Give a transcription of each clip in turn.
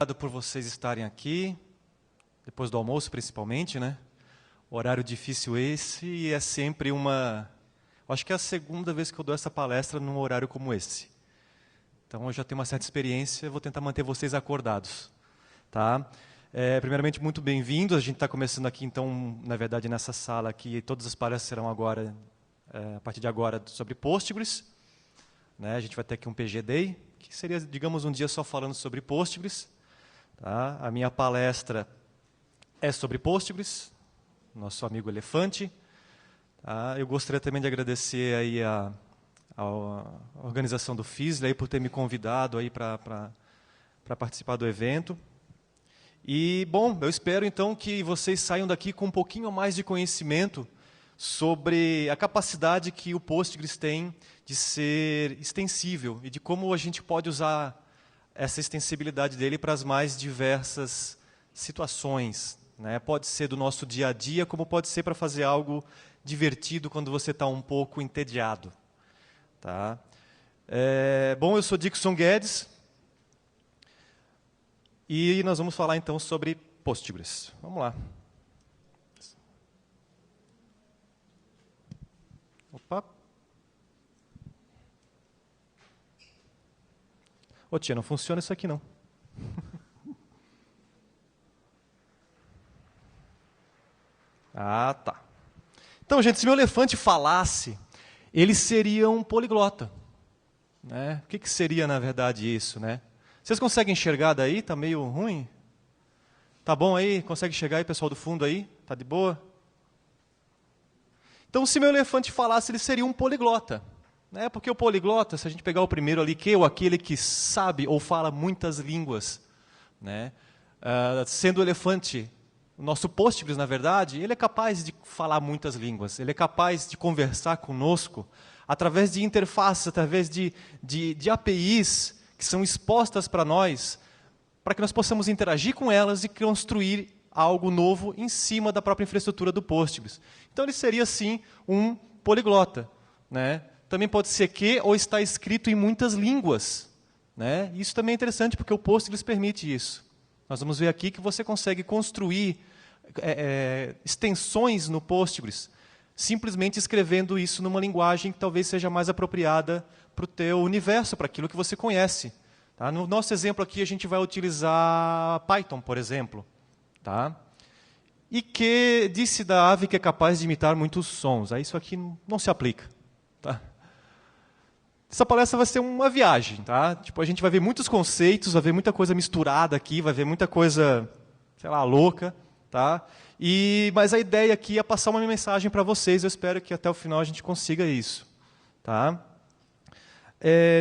Obrigado por vocês estarem aqui, depois do almoço principalmente, né? Horário difícil esse e é sempre acho que é a segunda vez que eu dou essa palestra num horário como esse. Então eu já tenho uma certa experiência, vou tentar manter vocês acordados, tá? Primeiramente, muito bem-vindos. A gente está começando aqui, então, na verdade, nessa sala aqui, todas as palestras serão agora, a partir de agora, sobre Postgres. Né? A gente vai ter aqui um PG Day, que seria, digamos, um dia só falando sobre Postgres. Tá? A minha palestra é sobre Postgres, nosso amigo Elefante. Tá? Eu gostaria também de agradecer aí a organização do FISLE por ter me convidado para participar do evento. E, bom, eu espero então que vocês saiam daqui com um pouquinho mais de conhecimento sobre a capacidade que o Postgres tem de ser extensível e de como a gente pode usar essa extensibilidade dele para as mais diversas situações. Né? Pode ser do nosso dia a dia, como pode ser para fazer algo divertido quando você está um pouco entediado. Tá? Bom, eu sou Dixon Guedes. E nós vamos falar, então, sobre Postgres. Vamos lá. Opa. Ô, tia, não funciona isso aqui, não. Ah, tá. Então, gente, se meu elefante falasse, ele seria um poliglota. Né? O que seria, na verdade, isso, né? Vocês conseguem enxergar daí? Está meio ruim? Tá bom aí? Consegue enxergar aí, pessoal do fundo aí? Tá de boa? Então, se meu elefante falasse, ele seria um poliglota. Né? Porque o poliglota, se a gente pegar o primeiro ali, ou aquele que sabe ou fala muitas línguas, né? Sendo o elefante, o nosso Postgres, na verdade, ele é capaz de falar muitas línguas, ele é capaz de conversar conosco através de interfaces, através de APIs, que são expostas para nós, para que nós possamos interagir com elas e construir algo novo em cima da própria infraestrutura do Postgres. Então, ele seria, sim, um poliglota. Né? Também pode ser que ou está escrito em muitas línguas. Né? Isso também é interessante, porque o Postgres permite isso. Nós vamos ver aqui que você consegue construir extensões no Postgres, simplesmente escrevendo isso numa linguagem que talvez seja mais apropriada para o teu universo, para aquilo que você conhece. Tá? No nosso exemplo aqui, a gente vai utilizar Python, por exemplo. Tá? E que disse da ave que é capaz de imitar muitos sons. Aí isso aqui não se aplica. Tá? Essa palestra vai ser uma viagem. Tá? Tipo, a gente vai ver muitos conceitos, vai ver muita coisa misturada aqui, vai ver muita coisa, sei lá, louca. Tá? Mas a ideia aqui é passar uma mensagem para vocês. Eu espero que até o final a gente consiga isso. Tá?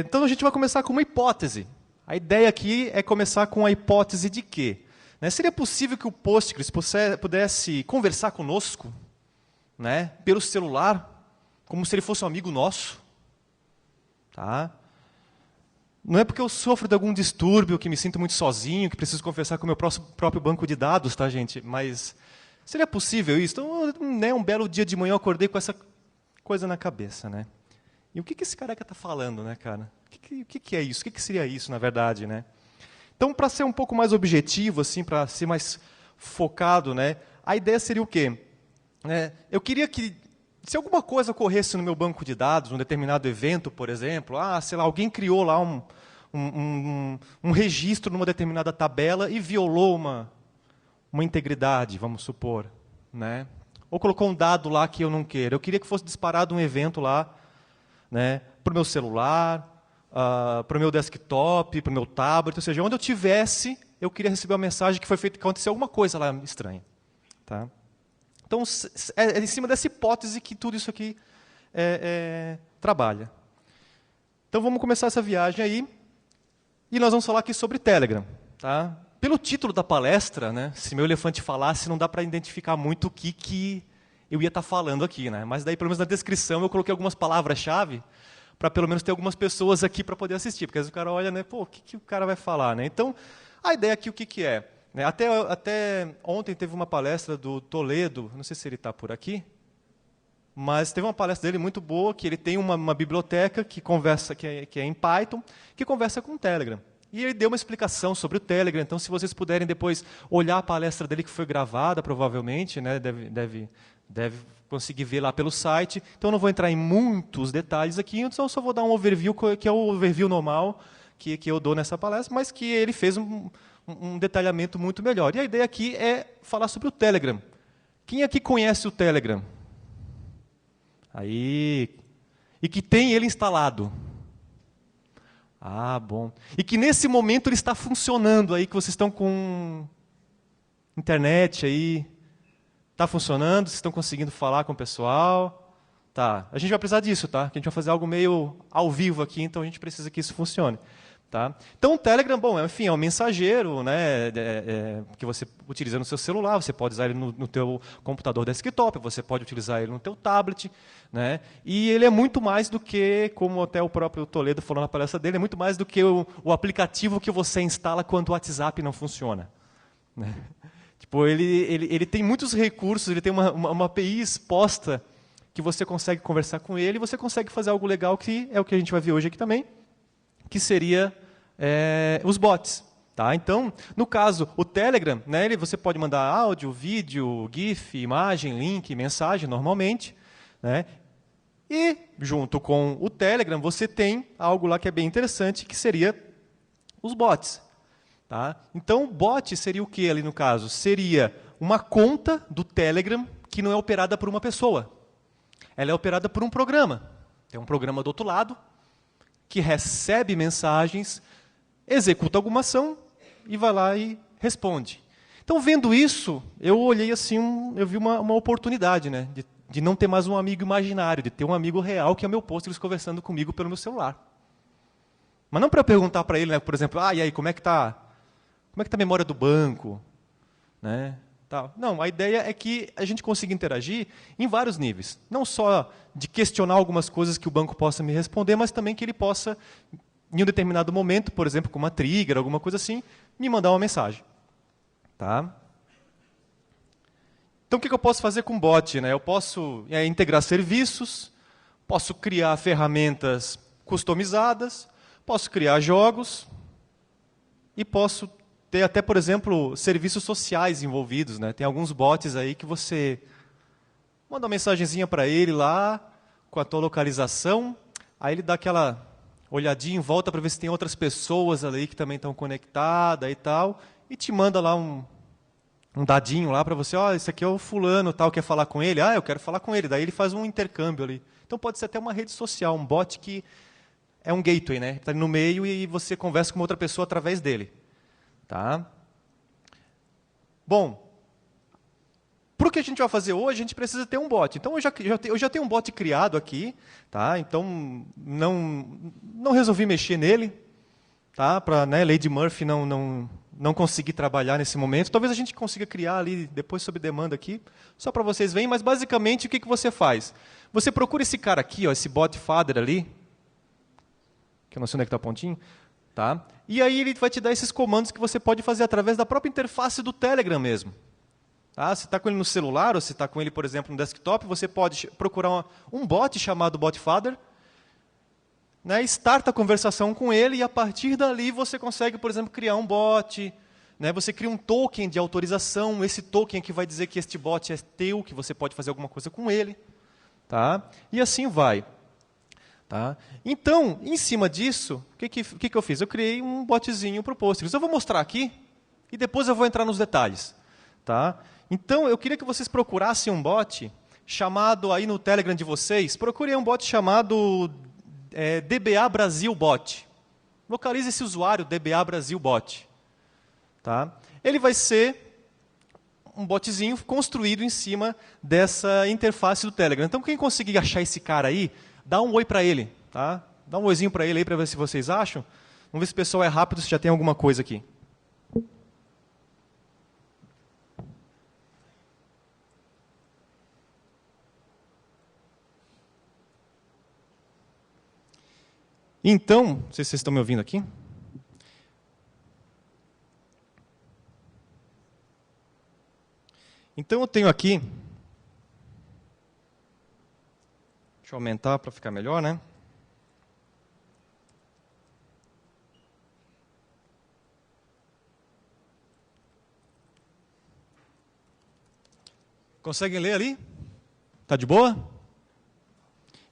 Então, a gente vai começar com uma hipótese. A ideia aqui é começar com a hipótese de quê? Né? Seria possível que o Postgres pudesse conversar conosco, né, pelo celular, como se ele fosse um amigo nosso? Tá? Não é porque eu sofro de algum distúrbio, que me sinto muito sozinho, que preciso conversar com o meu próprio banco de dados, tá, gente? Mas seria possível isso? Então, né, um belo dia de manhã eu acordei com essa coisa na cabeça, né? E o que esse careca está falando, né, cara? O que é isso? O que seria isso, na verdade, né? Então, para ser um pouco mais objetivo, assim, para ser mais focado, né, a ideia seria o quê? Eu queria que, se alguma coisa ocorresse no meu banco de dados, num determinado evento, por exemplo, sei lá, alguém criou lá um registro numa determinada tabela e violou uma integridade, vamos supor. Né? Ou colocou um dado lá que eu não queira. Eu queria que fosse disparado um evento lá, né, para o meu celular, para o meu desktop, para o meu tablet, ou seja, onde eu tivesse, eu queria receber uma mensagem que aconteceu alguma coisa lá estranha. Tá? Então, é em cima dessa hipótese que tudo isso aqui trabalha. Então, vamos começar essa viagem aí, e nós vamos falar aqui sobre Telegram. Tá? Pelo título da palestra, né, se meu elefante falasse, não dá para identificar muito o que eu ia estar falando aqui. Né? Mas daí, pelo menos na descrição, eu coloquei algumas palavras-chave, para pelo menos ter algumas pessoas aqui para poder assistir, porque às vezes o cara olha, né, pô, o que o cara vai falar? Né? Então, a ideia aqui, o que é? Né? Até ontem teve uma palestra do Toledo, não sei se ele está por aqui, mas teve uma palestra dele muito boa, que ele tem uma biblioteca que conversa, que é em Python, que conversa com o Telegram. E ele deu uma explicação sobre o Telegram. Então, se vocês puderem depois olhar a palestra dele, que foi gravada, provavelmente, né, deve conseguir ver lá pelo site. Então, eu não vou entrar em muitos detalhes aqui, então eu só vou dar um overview, que é o overview normal que eu dou nessa palestra, mas que ele fez um detalhamento muito melhor. E a ideia aqui é falar sobre o Telegram. Quem aqui conhece o Telegram? Aí. E que tem ele instalado? Ah, bom. E que nesse momento ele está funcionando aí, que vocês estão com internet aí. Está funcionando? Vocês estão conseguindo falar com o pessoal? Tá. A gente vai precisar disso, tá? Que a gente vai fazer algo meio ao vivo aqui, então a gente precisa que isso funcione. Tá? Então, o Telegram, bom, enfim, é um mensageiro, né, que você utiliza no seu celular, você pode usar ele no teu computador desktop, você pode utilizar ele no teu tablet, né, e ele é muito mais do que, como até o próprio Toledo falou na palestra dele, é muito mais do que o aplicativo que você instala quando o WhatsApp não funciona. Né? Tipo, ele tem muitos recursos, ele tem uma API exposta que você consegue conversar com ele, e você consegue fazer algo legal, que é o que a gente vai ver hoje aqui também, que seria os bots. Tá? Então, no caso, o Telegram, né, você pode mandar áudio, vídeo, GIF, imagem, link, mensagem, normalmente. Né? E, junto com o Telegram, você tem algo lá que é bem interessante, que seria os bots. Tá? Então, bot seria o que ali no caso? Seria uma conta do Telegram que não é operada por uma pessoa. Ela é operada por um programa. Tem um programa do outro lado, que recebe mensagens, executa alguma ação e vai lá e responde. Então, vendo isso, eu olhei assim, eu vi uma oportunidade, né, de não ter mais um amigo imaginário, de ter um amigo real que é meu posto, eles conversando comigo pelo meu celular. Mas não para perguntar para ele, né, por exemplo, e aí, como é que tá a memória do banco? Né? Tal. Não, a ideia é que a gente consiga interagir em vários níveis. Não só de questionar algumas coisas que o banco possa me responder, mas também que ele possa, em um determinado momento, por exemplo, com uma trigger, alguma coisa assim, me mandar uma mensagem. Tá? Então, o que eu posso fazer com bot? Né? Eu posso integrar serviços, posso criar ferramentas customizadas, posso criar jogos e posso ter até, por exemplo, serviços sociais envolvidos. Né? Tem alguns bots aí que você manda uma mensagenzinha para ele lá, com a tua localização, aí ele dá aquela olhadinha em volta para ver se tem outras pessoas ali que também estão conectadas e tal, e te manda lá um dadinho lá para você, esse aqui é o fulano, tal, quer falar com ele? Eu quero falar com ele. Daí ele faz um intercâmbio ali. Então pode ser até uma rede social, um bot que é um gateway, né? Está ali no meio e você conversa com outra pessoa através dele. Tá? Bom, para o que a gente vai fazer hoje, a gente precisa ter um bot. Então, eu já tenho um bot criado aqui, tá? Então, não resolvi mexer nele, tá? Para Lady Murphy não conseguir trabalhar nesse momento. Talvez a gente consiga criar ali, depois sob demanda aqui, só para vocês verem, mas basicamente o que você faz? Você procura esse cara aqui, esse bot father ali, que eu não sei onde é que está o pontinho, tá? E aí ele vai te dar esses comandos que você pode fazer através da própria interface do Telegram mesmo. Tá? Se está com ele no celular, ou se está com ele, por exemplo, no desktop, você pode procurar um bot chamado BotFather, né, starta a conversação com ele, e a partir dali você consegue, por exemplo, criar um bot, né, você cria um token de autorização, esse token é que vai dizer que este bot é teu, que você pode fazer alguma coisa com ele. Tá? E assim vai. Tá? Então, em cima disso, o que eu fiz? Eu criei um botzinho para o Postgres. Eu vou mostrar aqui e depois eu vou entrar nos detalhes. Tá? Então, eu queria que vocês procurassem um bot chamado, aí no Telegram de vocês, procurem um bot chamado DBA Brasil Bot. Localize esse usuário, DBA Brasil Bot. Tá? Ele vai ser um botzinho construído em cima dessa interface do Telegram. Então, quem conseguir achar esse cara aí, dá um oi para ele, tá? Dá um oizinho para ele aí para ver se vocês acham. Vamos ver se o pessoal é rápido, se já tem alguma coisa aqui. Então, não sei se vocês estão me ouvindo aqui. Então eu tenho aqui, deixa eu aumentar para ficar melhor, né? Conseguem ler ali? Tá de boa?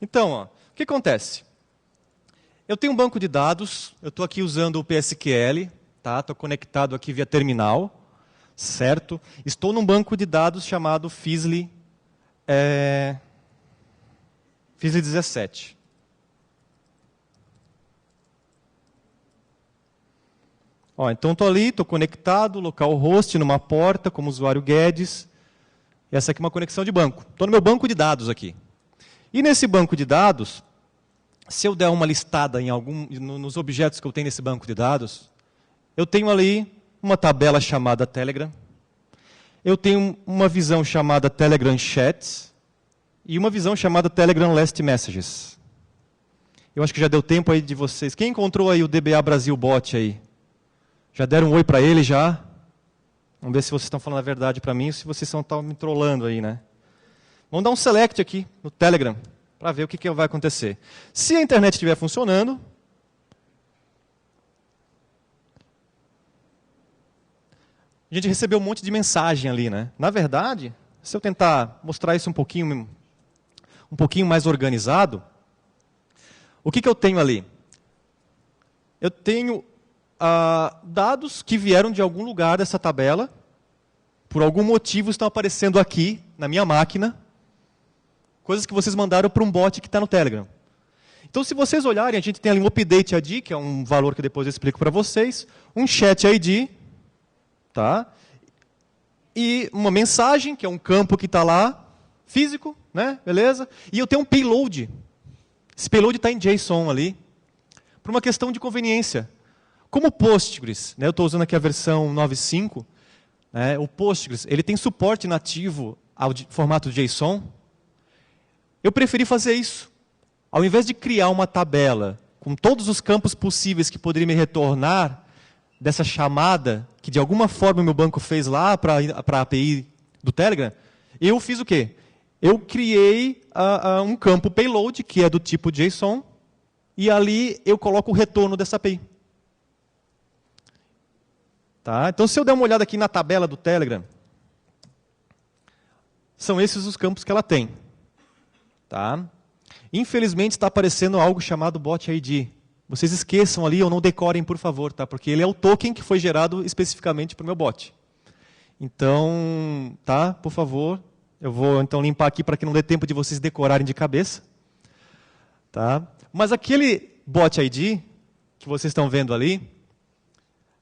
Então, ó, o que acontece? Eu tenho um banco de dados, eu estou aqui usando o PSQL, tá? Estou conectado aqui via terminal, certo? Estou num banco de dados chamado Fisli 17. Ó, então estou ali, estou conectado, localhost, numa porta, como usuário Guedes. E essa aqui é uma conexão de banco. Estou no meu banco de dados aqui. E nesse banco de dados, se eu der uma listada nos objetos que eu tenho nesse banco de dados, eu tenho ali uma tabela chamada Telegram, eu tenho uma visão chamada Telegram Chats e uma visão chamada Telegram Last Messages. Eu acho que já deu tempo aí de vocês. Quem encontrou aí o DBA Brasil Bot aí? Já deram um oi para ele já? Vamos ver se vocês estão falando a verdade para mim ou se vocês estão me trollando aí, né? Vamos dar um select aqui no Telegram para ver o que vai acontecer. Se a internet estiver funcionando, a gente recebeu um monte de mensagem ali, né? Na verdade, se eu tentar mostrar isso um pouquinho mais organizado, o que eu tenho ali? Eu tenho dados que vieram de algum lugar dessa tabela, por algum motivo estão aparecendo aqui, na minha máquina, coisas que vocês mandaram para um bot que está no Telegram. Então, se vocês olharem, a gente tem ali um update ID, que é um valor que depois eu explico para vocês, um chat ID, tá? E uma mensagem, que é um campo que está lá, físico, né? Beleza? E eu tenho um payload. Esse payload está em JSON ali, por uma questão de conveniência. Como o Postgres, né, eu estou usando aqui a versão 9.5, né, o Postgres ele tem suporte nativo ao formato JSON, eu preferi fazer isso. Ao invés de criar uma tabela com todos os campos possíveis que poderiam me retornar dessa chamada, que de alguma forma o meu banco fez lá para a API do Telegram, eu fiz o quê? Eu criei um campo payload, que é do tipo JSON, e ali eu coloco o retorno dessa API. Tá? Então, se eu der uma olhada aqui na tabela do Telegram, são esses os campos que ela tem. Tá? Infelizmente, está aparecendo algo chamado Bot ID. Vocês esqueçam ali ou não decorem, por favor, tá? Porque ele é o token que foi gerado especificamente para o meu bot. Então, tá? Por favor, eu vou então limpar aqui para que não dê tempo de vocês decorarem de cabeça. Tá? Mas aquele Bot ID que vocês estão vendo ali,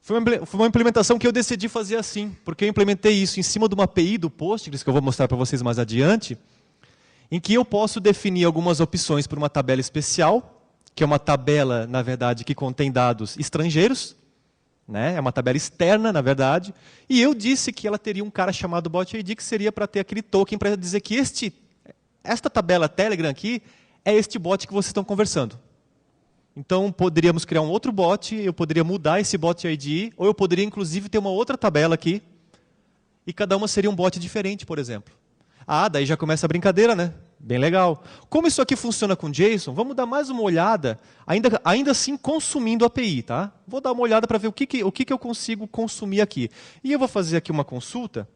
foi uma implementação que eu decidi fazer assim, porque eu implementei isso em cima de uma API do Postgres, que eu vou mostrar para vocês mais adiante, em que eu posso definir algumas opções para uma tabela especial, que é uma tabela, na verdade, que contém dados estrangeiros, né? É uma tabela externa, na verdade, e eu disse que ela teria um cara chamado Bot ID, que seria para ter aquele token para dizer que esta tabela Telegram aqui é este bot que vocês estão conversando. Então, poderíamos criar um outro bot, eu poderia mudar esse bot ID, ou eu poderia, inclusive, ter uma outra tabela aqui, e cada uma seria um bot diferente, por exemplo. Ah, daí já começa a brincadeira, né? Bem legal. Como isso aqui funciona com JSON, vamos dar mais uma olhada, ainda assim consumindo a API, tá? Vou dar uma olhada para ver o que eu consigo consumir aqui. E eu vou fazer aqui uma consulta.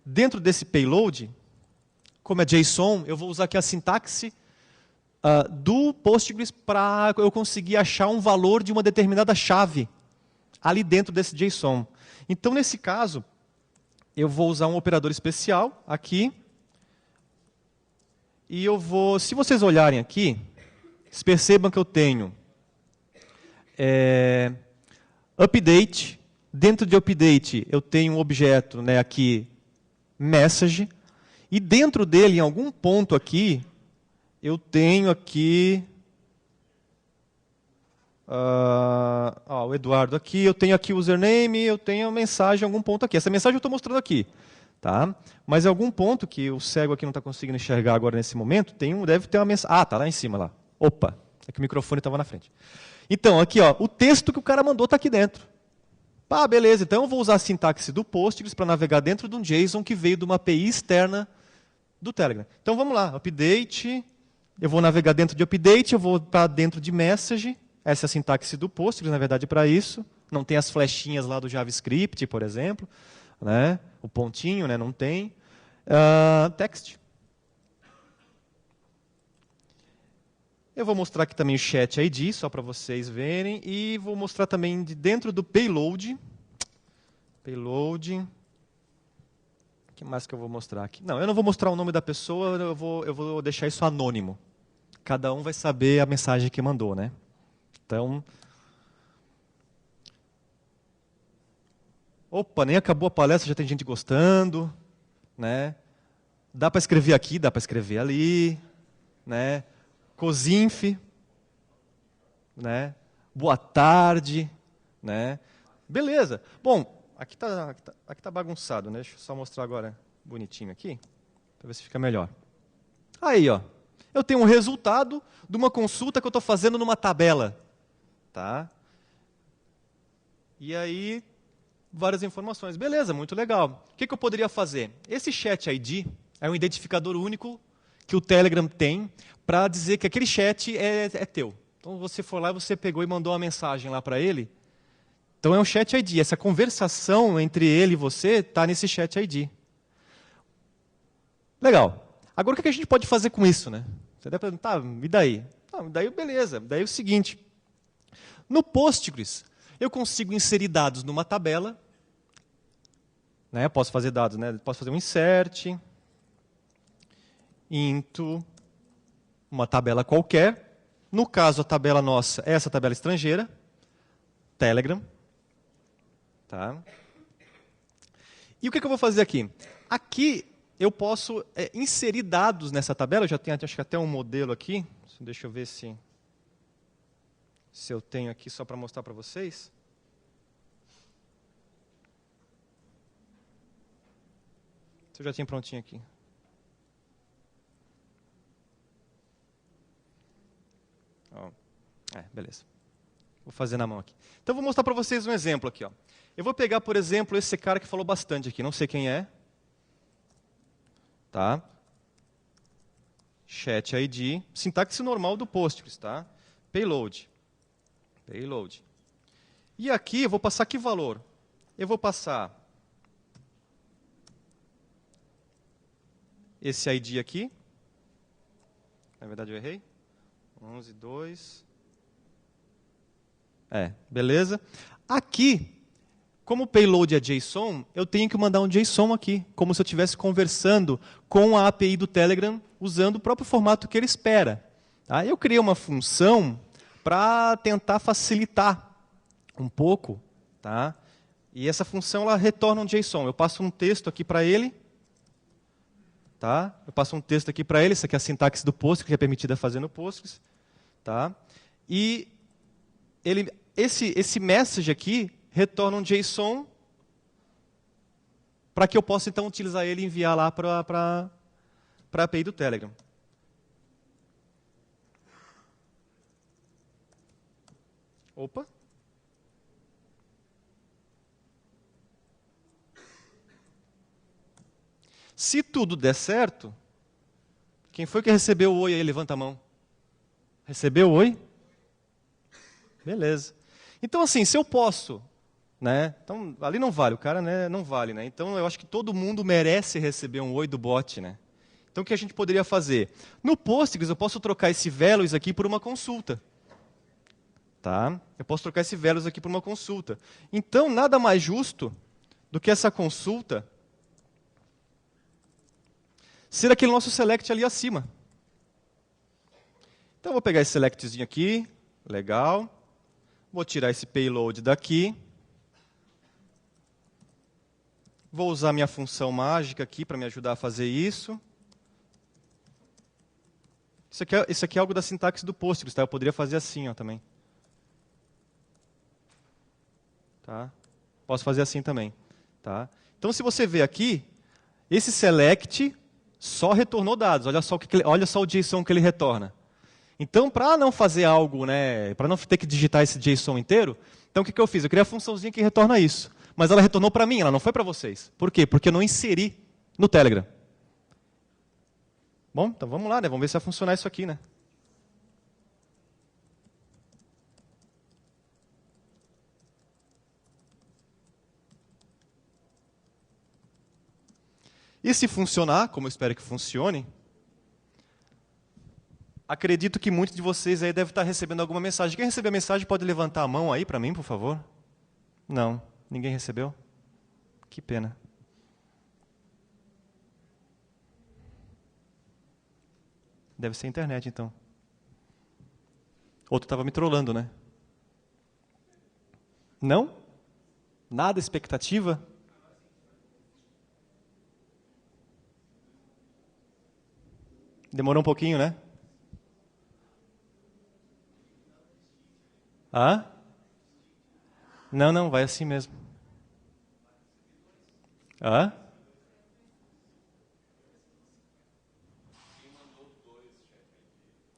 Dentro desse payload, como é JSON, eu vou usar aqui a sintaxe do Postgres para eu conseguir achar um valor de uma determinada chave ali dentro desse JSON. Então, nesse caso, eu vou usar um operador especial aqui. E eu vou, se vocês olharem aqui, vocês percebam que eu tenho update. Dentro de update, eu tenho um objeto, né, aqui, message. E dentro dele, em algum ponto aqui, eu tenho aqui, o Eduardo aqui, eu tenho aqui o username, eu tenho a mensagem em algum ponto aqui. Essa mensagem eu estou mostrando aqui. Tá? Mas em algum ponto, que o cego aqui não está conseguindo enxergar agora nesse momento, deve ter uma mensagem. Ah, está lá em cima. Lá. Opa, é que o microfone estava na frente. Então, aqui, ó, o texto que o cara mandou está aqui dentro. Ah, beleza, então eu vou usar a sintaxe do Postgres para navegar dentro de um JSON que veio de uma API externa do Telegram. Então, vamos lá, update. Eu vou navegar dentro de update, eu vou para dentro de message. Essa é a sintaxe do Postgres, na verdade, para isso. Não tem as flechinhas lá do JavaScript, por exemplo. né? O pontinho, né? Não tem. Text. Eu vou mostrar aqui também o Chat ID, só para vocês verem. E vou mostrar também dentro do Payload. Payload. O que mais que eu vou mostrar aqui? Não, eu não vou mostrar o nome da pessoa, eu vou deixar isso anônimo. Cada um vai saber a mensagem que mandou, né? Então... Opa, nem acabou a palestra, já tem gente gostando, né? Dá para escrever aqui, dá para escrever ali, né? Cozinf, né? Boa tarde, né? Beleza. Bom, aqui tá bagunçado, né? Deixa eu só mostrar agora bonitinho aqui, para ver se fica melhor. Aí, ó. Eu tenho um resultado de uma consulta que eu estou fazendo numa tabela, tá? E aí, várias informações. Beleza, muito legal. O que eu poderia fazer? Esse Chat ID é um identificador único que o Telegram tem para dizer que aquele chat é teu. Então, você for lá e você pegou e mandou uma mensagem lá para ele. Então, é um Chat ID. Essa conversação entre ele e você está nesse Chat ID. Legal. Agora, o que a gente pode fazer com isso, né? Você deve perguntar, e daí? Daí, beleza. Daí é o seguinte. No Postgres, eu consigo inserir dados numa tabela. Né? Posso fazer dados, né? Posso fazer um insert into uma tabela qualquer. No caso, a tabela nossa é essa tabela estrangeira, Telegram. Tá? E o que eu vou fazer aqui? Aqui eu posso inserir dados nessa tabela. Eu já tenho, acho que até um modelo aqui. Deixa eu ver se eu tenho aqui só para mostrar para vocês. Se eu já tinha prontinho aqui. Beleza. Vou fazer na mão aqui. Então, vou mostrar para vocês um exemplo aqui. Ó. Eu vou pegar, por exemplo, esse cara que falou bastante aqui. Não sei quem é. Tá? Chat ID. Sintaxe normal do Postgres. Tá? Payload. Payload. E aqui, eu vou passar que valor? Eu vou passar esse ID aqui. Na verdade, eu errei. 11, 2... beleza. Aqui, como o payload é JSON, eu tenho que mandar um JSON aqui, como se eu estivesse conversando com a API do Telegram, usando o próprio formato que ele espera. Tá? Eu criei uma função para tentar facilitar um pouco. Tá? E essa função ela retorna um JSON. Eu passo um texto aqui para ele. Tá? Eu passo um texto aqui para ele. Isso aqui é a sintaxe do Postgres, que é permitida fazer no Postgres. Tá? E esse message aqui retorna um JSON para que eu possa, então, utilizar ele e enviar lá para a API do Telegram. Opa. Se tudo der certo, quem foi que recebeu o oi aí? Levanta a mão. Recebeu o oi? Beleza. Então, assim, se eu posso, né? Então, ali não vale, o cara, né, não vale, né? Então, eu acho que todo mundo merece receber um oi do bot, né? Então, o que a gente poderia fazer? No Postgres, eu posso trocar esse values aqui por uma consulta. Tá? Eu posso trocar esse values aqui por uma consulta. Então, nada mais justo do que essa consulta ser aquele nosso select ali acima. Então, eu vou pegar esse selectzinho aqui, legal. Vou tirar esse payload daqui. Vou usar minha função mágica aqui para me ajudar a fazer isso. Isso aqui é algo da sintaxe do Postgres, tá? Eu poderia fazer assim, ó, também. Tá? Posso fazer assim também. Tá? Então, se você ver aqui, esse select só retornou dados. Olha só o JSON que ele retorna. Então, para não fazer algo, né, para não ter que digitar esse JSON inteiro, então o que eu fiz? Eu criei a funçãozinha que retorna isso. Mas ela retornou para mim, ela não foi para vocês. Por quê? Porque eu não inseri no Telegram. Bom, então vamos lá, né? Vamos ver se vai funcionar isso aqui, né? E se funcionar, como eu espero que funcione, acredito que muitos de vocês aí devem estar recebendo alguma mensagem. Quem recebeu a mensagem pode levantar a mão aí para mim, por favor? Não, ninguém recebeu? Que pena. Deve ser a internet, então. Outro estava me trollando, né? Não? Nada expectativa? Demorou um pouquinho, né? Hã? Não, não, vai assim mesmo. Hã?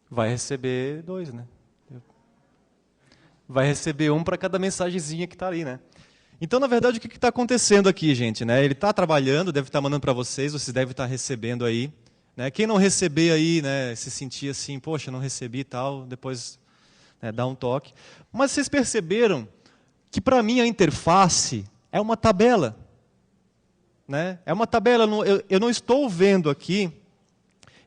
Vai receber 2, né? Vai receber um para cada mensagenzinha que está ali, né? Então, na verdade, o que está acontecendo aqui, gente? Né? Ele está trabalhando, deve estar mandando para vocês, vocês devem estar recebendo aí. Né? Quem não receber aí, né, se sentir assim, poxa, não recebi e tal, depois, né, dá um toque. Mas vocês perceberam que, para mim, a interface é uma tabela. Né? É uma tabela, eu não estou vendo aqui,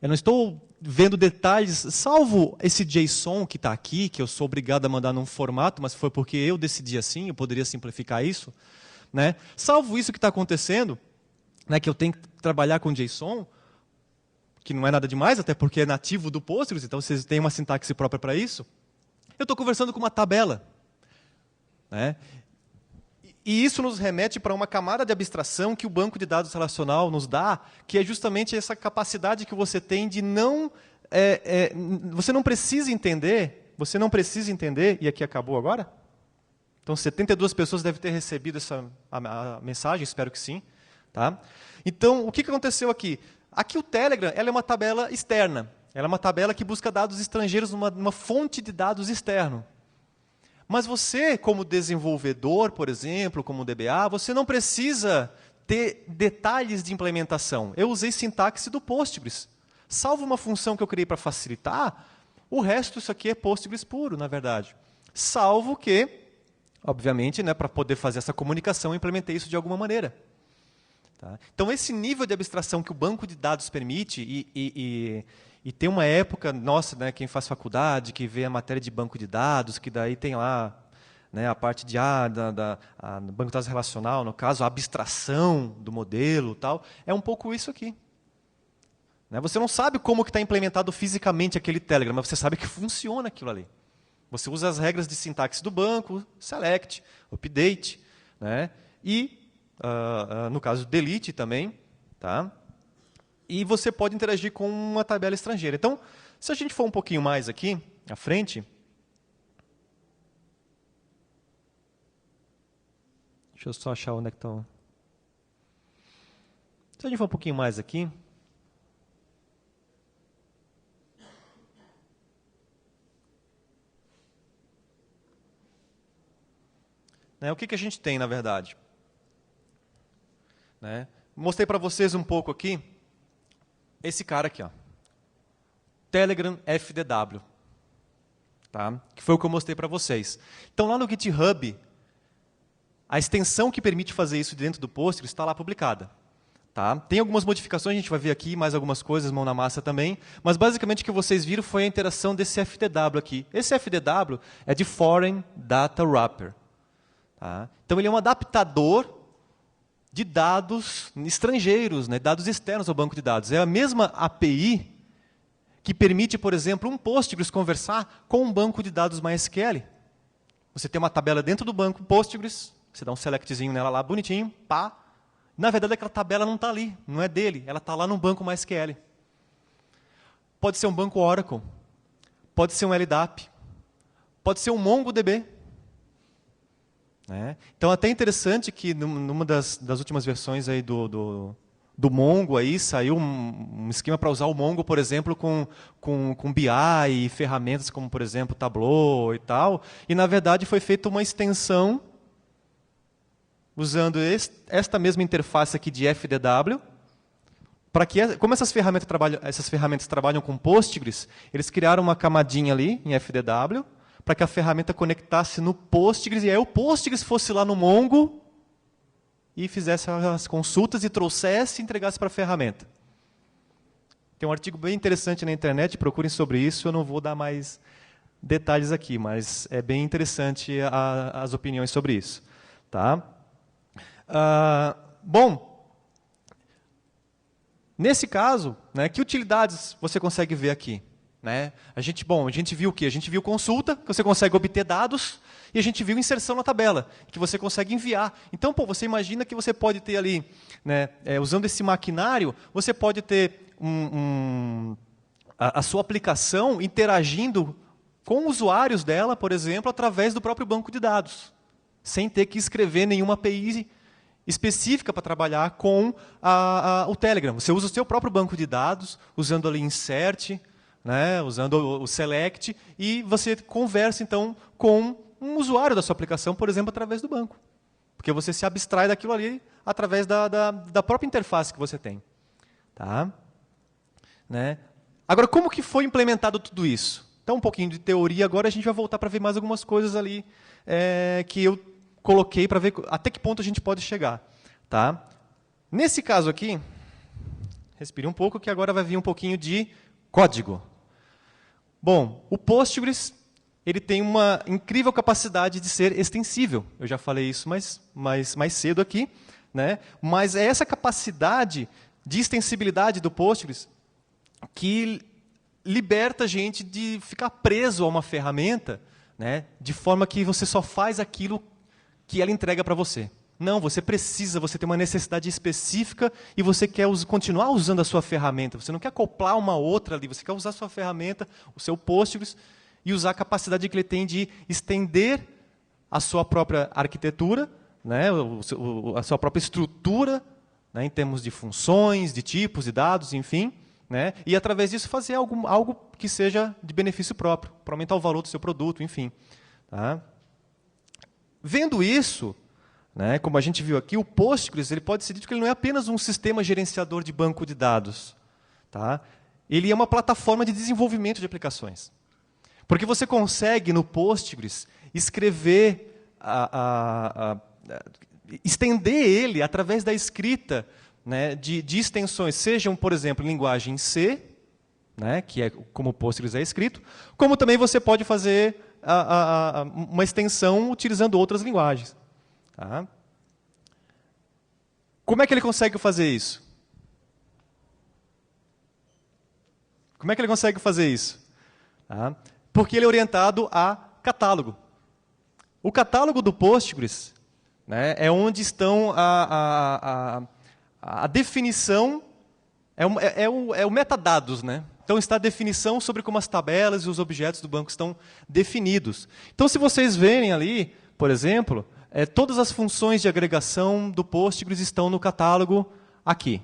eu não estou vendo detalhes, salvo esse JSON que está aqui, que eu sou obrigado a mandar num formato, mas foi porque eu decidi assim, eu poderia simplificar isso. Né? Salvo isso que está acontecendo, né, que eu tenho que trabalhar com JSON, que não é nada demais, até porque é nativo do Postgres, então vocês têm uma sintaxe própria para isso. Eu estou conversando com uma tabela. Né? E isso nos remete para uma camada de abstração que o banco de dados relacional nos dá, que é justamente essa capacidade que você tem de não... você não precisa entender, e aqui acabou agora? Então, 72 pessoas devem ter recebido a mensagem, espero que sim. Tá? Então, o que aconteceu aqui? Aqui o Telegram ela é uma tabela externa, ela é uma tabela que busca dados estrangeiros numa fonte de dados externo. Mas você, como desenvolvedor, por exemplo, como DBA, você não precisa ter detalhes de implementação. Eu usei sintaxe do Postgres. Salvo uma função que eu criei para facilitar, o resto, isso aqui é Postgres puro, na verdade. Salvo que, obviamente, né, para poder fazer essa comunicação, eu implementei isso de alguma maneira. Tá? Então, esse nível de abstração que o banco de dados permite, e tem uma época, nossa, né, quem faz faculdade, que vê a matéria de banco de dados, que daí tem lá, né, a parte de banco de dados relacional, no caso, a abstração do modelo, tal, é um pouco isso aqui. Né? Você não sabe como está implementado fisicamente aquele Telegram, mas você sabe que funciona aquilo ali. Você usa as regras de sintaxe do banco, select, update, né, e, no caso, delete também, tá? E você pode interagir com uma tabela estrangeira. Então, se a gente for um pouquinho mais aqui, à frente... Deixa eu só achar onde é que está... Se a gente for um pouquinho mais aqui... Né, o que a gente tem, na verdade? Né? Mostrei para vocês um pouco aqui... Esse cara aqui, ó, Telegram FDW, tá? Que foi o que eu mostrei para vocês. Então, lá no GitHub, a extensão que permite fazer isso dentro do Postgres está lá publicada. Tá? Tem algumas modificações, a gente vai ver aqui, mais algumas coisas, mão na massa também, mas basicamente o que vocês viram foi a interação desse FDW aqui. Esse FDW é de Foreign Data Wrapper. Tá? Então, ele é um adaptador de dados estrangeiros, né, dados externos ao banco de dados. É a mesma API que permite, por exemplo, um Postgres conversar com um banco de dados MySQL. Você tem uma tabela dentro do banco Postgres, você dá um selectzinho nela lá, bonitinho, pá. Na verdade, aquela tabela não está ali, não é dele, ela está lá no banco MySQL. Pode ser um banco Oracle, pode ser um LDAP, pode ser um MongoDB. Né? Então, até interessante que numa das últimas versões aí do Mongo aí, saiu um esquema para usar o Mongo, por exemplo, com BI e ferramentas como, por exemplo, Tableau e tal. E, na verdade, foi feita uma extensão usando esta mesma interface aqui de FDW, para que, como essas ferramentas trabalham com Postgres, eles criaram uma camadinha ali em FDW, para que a ferramenta conectasse no Postgres, e aí o Postgres fosse lá no Mongo e fizesse as consultas e trouxesse e entregasse para a ferramenta. Tem um artigo bem interessante na internet, procurem sobre isso, eu não vou dar mais detalhes aqui, mas é bem interessante as opiniões sobre isso. Tá? Bom, nesse caso, né, que utilidades você consegue ver aqui? Né? A gente viu o quê? A gente viu consulta, que você consegue obter dados, e a gente viu inserção na tabela, que você consegue enviar. Então, você imagina que você pode ter ali, né, usando esse maquinário, você pode ter a sua aplicação interagindo com usuários dela, por exemplo, através do próprio banco de dados, sem ter que escrever nenhuma API específica para trabalhar com o Telegram. Você usa o seu próprio banco de dados, usando ali insert, né, usando o select, e você conversa, então, com um usuário da sua aplicação, por exemplo, através do banco. Porque você se abstrai daquilo ali através da própria interface que você tem. Tá? Né? Agora, como que foi implementado tudo isso? Então, um pouquinho de teoria, agora a gente vai voltar para ver mais algumas coisas ali que eu coloquei para ver até que ponto a gente pode chegar. Tá? Nesse caso aqui, respire um pouco, que agora vai vir um pouquinho de código. Bom, o Postgres ele tem uma incrível capacidade de ser extensível. Eu já falei isso mais cedo aqui. Né? Mas é essa capacidade de extensibilidade do Postgres que liberta a gente de ficar preso a uma ferramenta, né, de forma que você só faz aquilo que ela entrega para você. Não, você tem uma necessidade específica e você quer continuar usando a sua ferramenta. Você não quer acoplar uma outra ali, você quer usar a sua ferramenta, o seu Postgres, e usar a capacidade que ele tem de estender a sua própria arquitetura, né, a sua própria estrutura, né, em termos de funções, de tipos, de dados, enfim, né, e através disso fazer algo que seja de benefício próprio, para aumentar o valor do seu produto, enfim. Tá? Vendo isso, né, como a gente viu aqui, o Postgres ele pode ser dito que ele não é apenas um sistema gerenciador de banco de dados. Tá? Ele é uma plataforma de desenvolvimento de aplicações. Porque você consegue, no Postgres, escrever, estender ele através da escrita, né, de extensões, sejam, por exemplo, em linguagem C, né, que é como o Postgres é escrito, como também você pode fazer uma extensão utilizando outras linguagens. Tá? Como é que ele consegue fazer isso? Como é que ele consegue fazer isso? Tá? Porque ele é orientado a catálogo. O catálogo do Postgres, né, é onde estão a definição, é o metadados, né? Então está a definição sobre como as tabelas e os objetos do banco estão definidos. Então, se vocês verem ali, por exemplo, todas as funções de agregação do Postgres estão no catálogo aqui.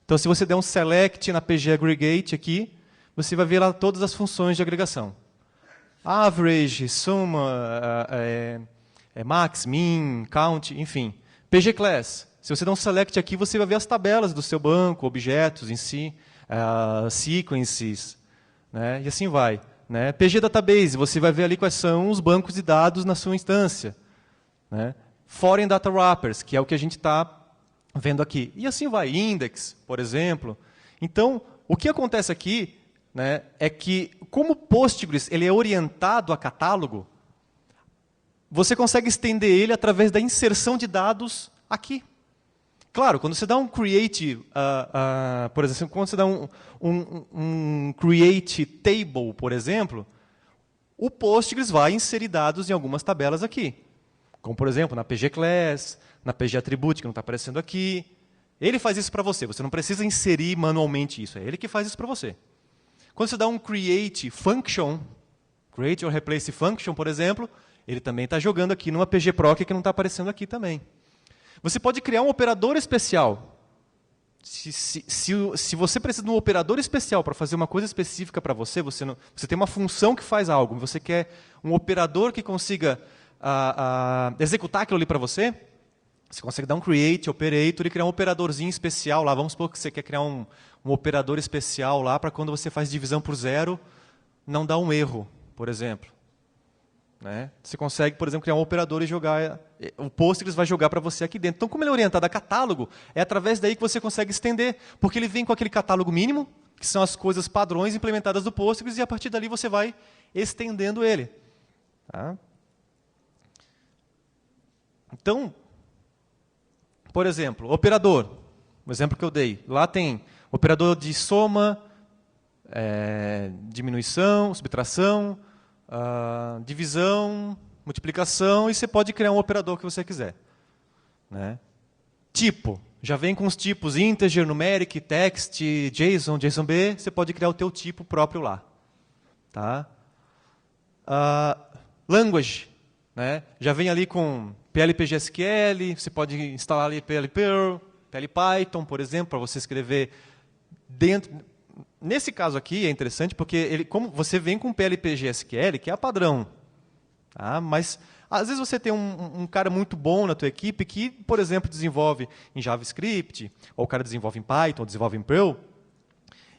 Então, se você der um select na PG Aggregate aqui, você vai ver lá todas as funções de agregação. Average, suma, max, min, count, enfim. PG Class. Se você der um select aqui, você vai ver as tabelas do seu banco, objetos em si, sequences, né, e assim vai. Né. PG Database, você vai ver ali quais são os bancos de dados na sua instância. Né. Foreign Data Wrappers, que é o que a gente está vendo aqui. E assim vai. Index, por exemplo. Então, o que acontece aqui, né, é que, como o Postgres ele é orientado a catálogo, você consegue estender ele através da inserção de dados aqui. Claro, quando você dá um create, por exemplo, quando você dá um create table, por exemplo, o Postgres vai inserir dados em algumas tabelas aqui. Como, por exemplo, na PG Class, na PG Attribute, que não está aparecendo aqui. Ele faz isso para você, você não precisa inserir manualmente isso, é ele que faz isso para você. Quando você dá um create function, create or replace function, por exemplo, ele também está jogando aqui numa PG Proc que não está aparecendo aqui também. Você pode criar um operador especial. Se você precisa de um operador especial para fazer uma coisa específica para você, você tem uma função que faz algo, você quer um operador que consiga executar aquilo ali para você, você consegue dar um create operator e criar um operadorzinho especial lá. Vamos supor que você quer criar um operador especial lá para quando você faz divisão por zero, não dar um erro, por exemplo. né? Você consegue, por exemplo, criar um operador e jogar... O Postgres vai jogar para você aqui dentro. Então, como ele é orientado a catálogo, é através daí que você consegue estender, porque ele vem com aquele catálogo mínimo, que são as coisas padrões implementadas do Postgres, e a partir dali você vai estendendo ele. Tá? Então, por exemplo, operador, o exemplo que eu dei. Lá tem operador de soma, diminuição, subtração, divisão, multiplicação, e você pode criar um operador que você quiser. Né? Tipo, já vem com os tipos integer, numeric, text, JSON, JSONB, você pode criar o teu tipo próprio lá. Tá? Language, né? Já vem ali com PLPGSQL, você pode instalar ali PLPerl, PLPython, por exemplo, para você escrever dentro... Nesse caso aqui é interessante porque como você vem com PLPGSQL, que é a padrão, tá? Mas às vezes você tem um cara muito bom na tua equipe que, por exemplo, desenvolve em JavaScript, ou o cara desenvolve em Python, ou desenvolve em Perl,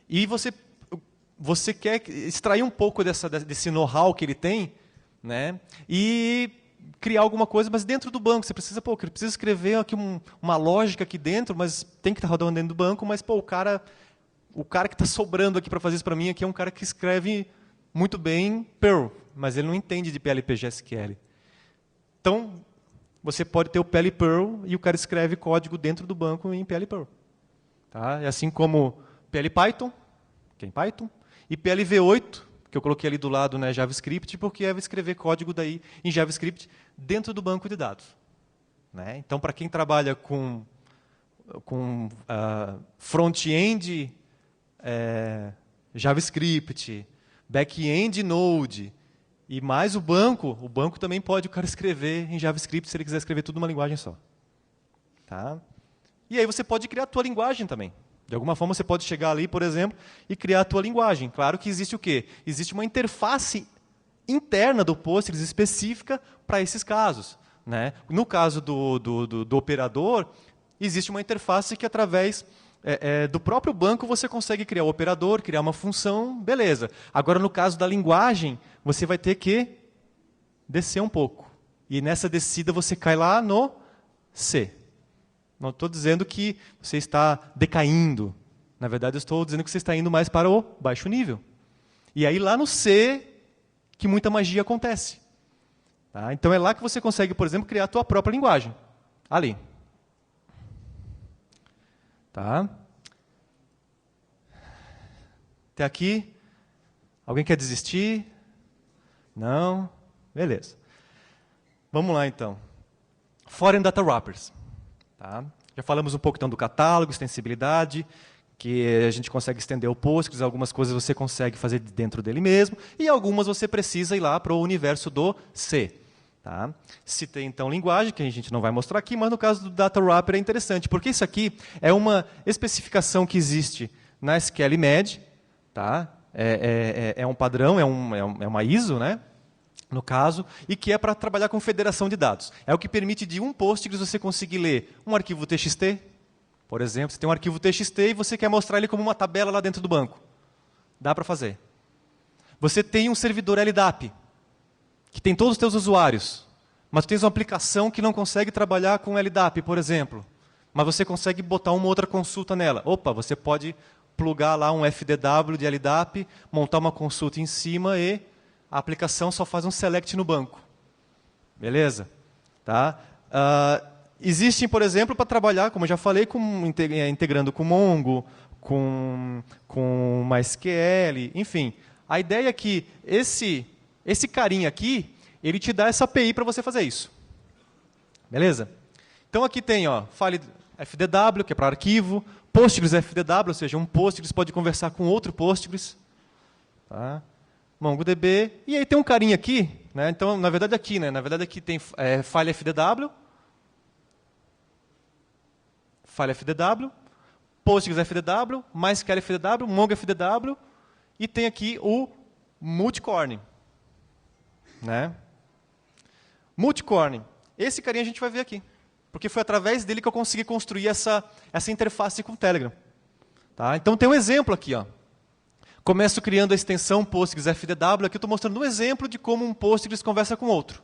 e você quer extrair um pouco desse know-how que ele tem, né? E criar alguma coisa, mas dentro do banco. Você precisa, precisa escrever aqui uma lógica aqui dentro, mas tem que estar rodando dentro do banco, mas o cara que está sobrando aqui para fazer isso para mim aqui é um cara que escreve muito bem Perl, mas ele não entende de PLPGSQL. Então, você pode ter o PLPerl e o cara escreve código dentro do banco em PLPerl. Tá? É assim como PLPython, que é em Python, e PLV8, que eu coloquei ali do lado, né, JavaScript, porque é escrever código daí em JavaScript dentro do banco de dados. Né? Então, para quem trabalha com front-end JavaScript, back-end Node, e mais o banco também pode o cara escrever em JavaScript se ele quiser escrever tudo numa linguagem só. Tá? E aí você pode criar a tua linguagem também. De alguma forma você pode chegar ali, por exemplo, e criar a tua linguagem. Claro que existe o quê? Existe uma interface interna do Postgres específica para esses casos. Né? No caso do operador, existe uma interface que através do próprio banco você consegue criar o operador, criar uma função, beleza. Agora, no caso da linguagem, você vai ter que descer um pouco. E nessa descida você cai lá no C. Não estou dizendo que você está decaindo. Na verdade, eu estou dizendo que você está indo mais para o baixo nível. E aí, lá no C, que muita magia acontece. Tá? Então, é lá que você consegue, por exemplo, criar a tua própria linguagem. Ali. Tá? Até aqui? Alguém quer desistir? Não? Beleza. Vamos lá, então. Foreign Data Wrappers. Tá? Já falamos um pouco então, do catálogo, extensibilidade, que a gente consegue estender o Postgres, algumas coisas você consegue fazer dentro dele mesmo, e algumas você precisa ir lá para o universo do C. Tá? Citei, então, linguagem, que a gente não vai mostrar aqui, mas no caso do Data Wrapper é interessante, porque isso aqui é uma especificação que existe na SQL-Med, tá? É um padrão, é uma ISO, né? No caso, e que é para trabalhar com federação de dados. É o que permite de um Postgres você conseguir ler um arquivo TXT, por exemplo, você tem um arquivo TXT e você quer mostrar ele como uma tabela lá dentro do banco. Dá para fazer. Você tem um servidor LDAP, que tem todos os teus usuários, mas tu tens uma aplicação que não consegue trabalhar com LDAP, por exemplo, mas você consegue botar uma outra consulta nela. Opa, você pode plugar lá um FDW de LDAP, montar uma consulta em cima e a aplicação só faz um select no banco. Beleza? Tá? Existem, por exemplo, para trabalhar, como eu já falei, integrando com Mongo, com MySQL, enfim. A ideia é que esse carinha aqui, ele te dá essa API para você fazer isso. Beleza? Então aqui tem file FDW, que é para arquivo, Postgres FDW, ou seja, um Postgres pode conversar com outro Postgres. Tá? MongoDB, e aí tem um carinha aqui, né? Então, na verdade aqui, né? Na verdade aqui tem file FDW, Postgres FDW, MySQL FDW, Mongo FDW, e tem aqui o Multicorn. Né? Multicorn. Esse carinha a gente vai ver aqui. Porque foi através dele que eu consegui construir essa interface com o Telegram. Tá? Então tem um exemplo aqui. Começo criando a extensão Postgres FDW. Aqui eu estou mostrando um exemplo de como um Postgres conversa com outro.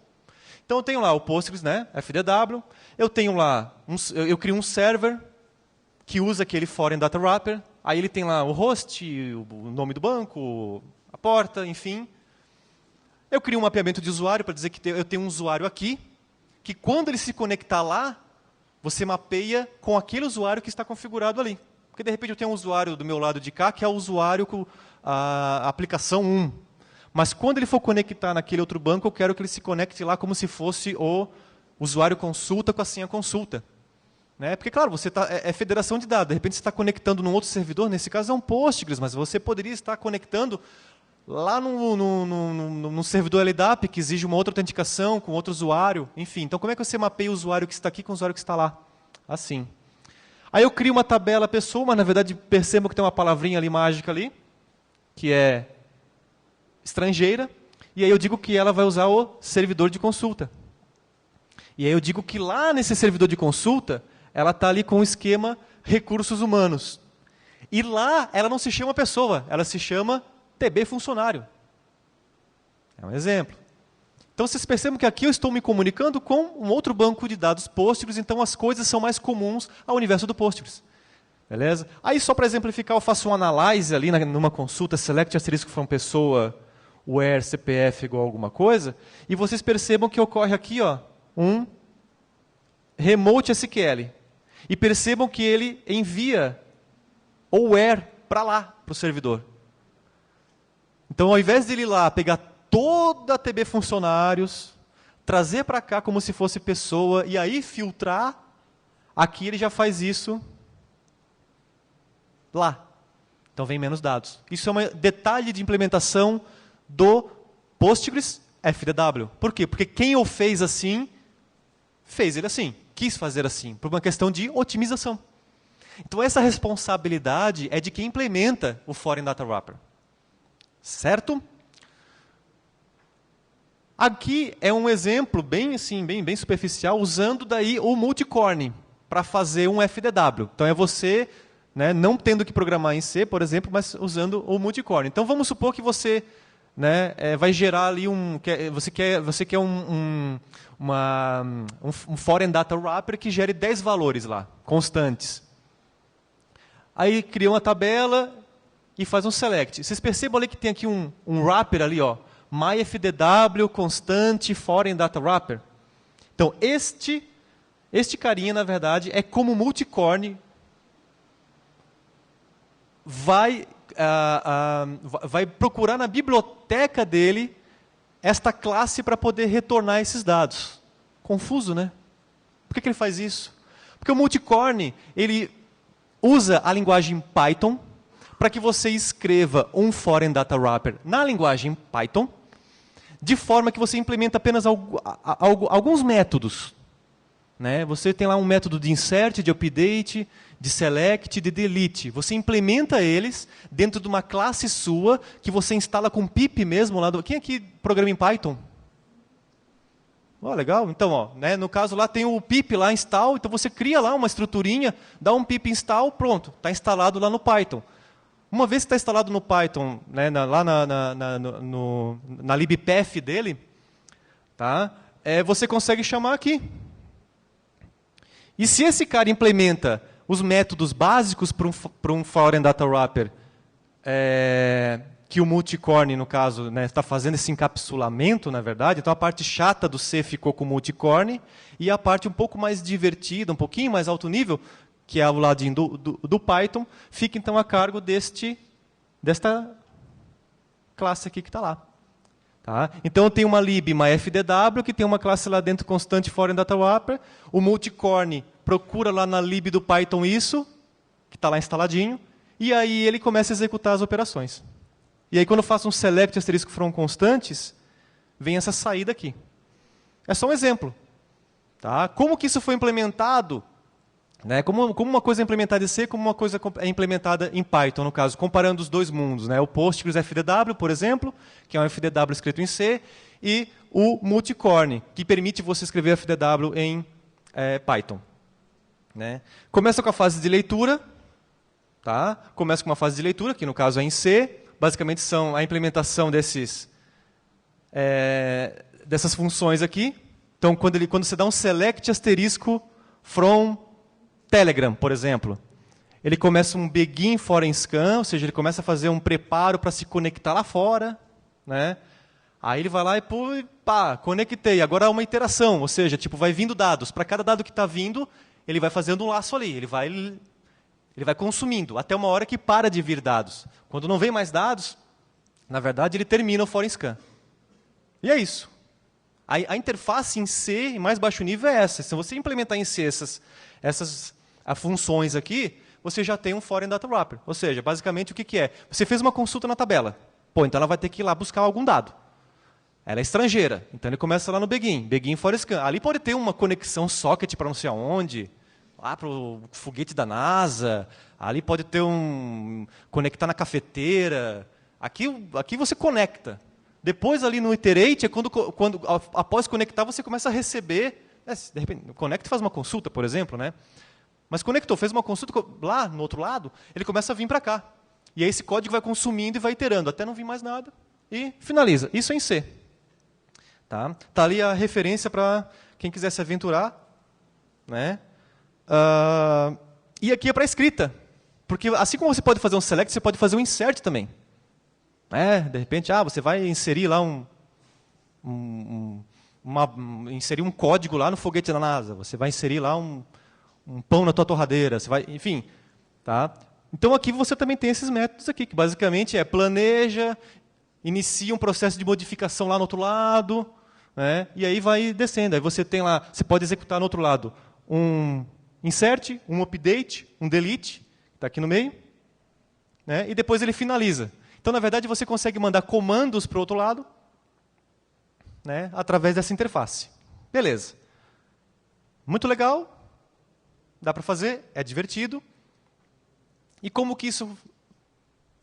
Então, eu tenho lá o Postgres, né, FDW. Eu tenho lá, eu crio um server que usa aquele Foreign Data Wrapper. Aí ele tem lá o host, o nome do banco, a porta, enfim. Eu crio um mapeamento de usuário para dizer que eu tenho um usuário aqui, que quando ele se conectar lá, você mapeia com aquele usuário que está configurado ali. Porque, de repente, eu tenho um usuário do meu lado de cá, que é o usuário com a aplicação 1. Mas, quando ele for conectar naquele outro banco, eu quero que ele se conecte lá como se fosse o usuário consulta com a senha consulta. Né? Porque, claro, você é federação de dados. De repente, você está conectando num outro servidor. Nesse caso, é um Postgres, mas você poderia estar conectando lá no servidor LDAP, que exige uma outra autenticação com outro usuário. Enfim, então, como é que você mapeia o usuário que está aqui com o usuário que está lá? Assim. Aí eu crio uma tabela pessoa, mas, na verdade, percebo que tem uma palavrinha ali mágica ali, que é estrangeira, e aí eu digo que ela vai usar o servidor de consulta. E aí eu digo que lá nesse servidor de consulta, ela está ali com o esquema recursos humanos. E lá ela não se chama pessoa, ela se chama TB funcionário. É um exemplo. Então vocês percebem que aqui eu estou me comunicando com um outro banco de dados Postgres, então as coisas são mais comuns ao universo do Postgres. Beleza? Aí só para exemplificar, eu faço um analyze ali numa consulta, select asterisco from pessoa, where CPF igual alguma coisa, e vocês percebam que ocorre aqui um remote SQL. E percebam que ele envia o where para lá, para o servidor. Então, ao invés de ele ir lá pegar toda a TB funcionários, trazer para cá como se fosse pessoa, e aí filtrar, aqui ele já faz isso lá. Então, vem menos dados. Isso é um detalhe de implementação do Postgres FDW. Por quê? Porque quem o fez assim, fez ele assim, quis fazer assim, por uma questão de otimização. Então, essa responsabilidade é de quem implementa o Foreign Data Wrapper. Certo? Aqui é um exemplo bem superficial, usando daí o multicore para fazer um FDW. Então, é você, né, não tendo que programar em C, por exemplo, mas usando o multicore. Então, vamos supor que você, né, vai gerar ali você quer um Foreign Data Wrapper que gere 10 valores lá, constantes. Aí cria uma tabela e faz um select. Vocês percebam ali que tem aqui um wrapper ali, myFDW constante Foreign Data Wrapper. Então, este carinha, na verdade, é como o multicore vai procurar na biblioteca dele esta classe para poder retornar esses dados. Confuso, né? Por que ele faz isso? Porque o multicore, ele usa a linguagem Python para que você escreva um Foreign Data Wrapper na linguagem Python, de forma que você implementa apenas alguns métodos. Né? Você tem lá um método de insert, de update, de select, de delete. Você implementa eles dentro de uma classe sua, que você instala com pip mesmo. Quem aqui programa em Python? Legal. Então, né, no caso lá tem o pip lá install, então você cria lá uma estruturinha, dá um pip install, pronto, está instalado lá no Python. Uma vez que está instalado no Python, né, lá na libpath dele, tá, você consegue chamar aqui. E se esse cara implementa os métodos básicos para um Foreign Data Wrapper, que o multicore, no caso, né, está fazendo esse encapsulamento, na verdade, então a parte chata do C ficou com o multicore, e a parte um pouco mais divertida, um pouquinho mais alto nível, que é o ladinho do Python, fica então a cargo desta classe aqui que está lá. Tá? Então eu tenho uma lib myFDW, que tem uma classe lá dentro constante Foreign Data Wrapper, o multicore procura lá na lib do Python isso, que está lá instaladinho, e aí ele começa a executar as operações. E aí quando eu faço um select asterisco from constantes, vem essa saída aqui. É só um exemplo. Tá? Como que isso foi implementado? Né? Como uma coisa é implementada em C, como uma coisa é implementada em Python, no caso, comparando os dois mundos. Né? O Postgres FDW, por exemplo, que é um FDW escrito em C, e o multicore, que permite você escrever FDW em Python. Né? Começa com a fase de leitura. Tá? Começa com uma fase de leitura, que no caso é em C, basicamente são a implementação dessas funções aqui. Então, quando você dá um select asterisco from Telegram, por exemplo, ele começa um begin foreign scan, ou seja, ele começa a fazer um preparo para se conectar lá fora, né? Aí ele vai lá e pá, conectei. Agora há uma iteração, ou seja, tipo, vai vindo dados. Para cada dado que está vindo, ele vai fazendo um laço ali. Ele vai consumindo, até uma hora que para de vir dados. Quando não vem mais dados, na verdade, ele termina o foreign scan. E é isso. A interface em C, em mais baixo nível, é essa. Se você implementar em C essas funções aqui, você já tem um foreign data wrapper. Ou seja, basicamente, o que é? Você fez uma consulta na tabela. Então ela vai ter que ir lá buscar algum dado. Ela é estrangeira, então ele começa lá no begin foreign scan. Ali pode ter uma conexão socket para não sei aonde, lá para o foguete da NASA, ali pode ter conectar na cafeteira. Aqui você conecta. Depois ali no iterate, é quando após conectar, você começa a receber, de repente, conecta e faz uma consulta, por exemplo, né? Mas conectou, fez uma consulta lá no outro lado, ele começa a vir para cá. E aí esse código vai consumindo e vai iterando, até não vir mais nada, e finaliza. Isso é em C. Tá ali a referência para quem quiser se aventurar. Né? E aqui é para escrita. Porque assim como você pode fazer um select, você pode fazer um insert também. De repente, você vai inserir lá inserir um código lá no foguete da NASA. Você vai inserir lá um pão na tua torradeira. Enfim. Tá? Então aqui você também tem esses métodos aqui, que basicamente planeja, inicia um processo de modificação lá no outro lado, né? E aí vai descendo. Aí você tem lá, você pode executar no outro lado um insert, um update, um delete, que está aqui no meio, né? E depois ele finaliza. Então, na verdade, você consegue mandar comandos para o outro lado, né? Através dessa interface. Beleza. Muito legal. Dá para fazer, é divertido. E como que isso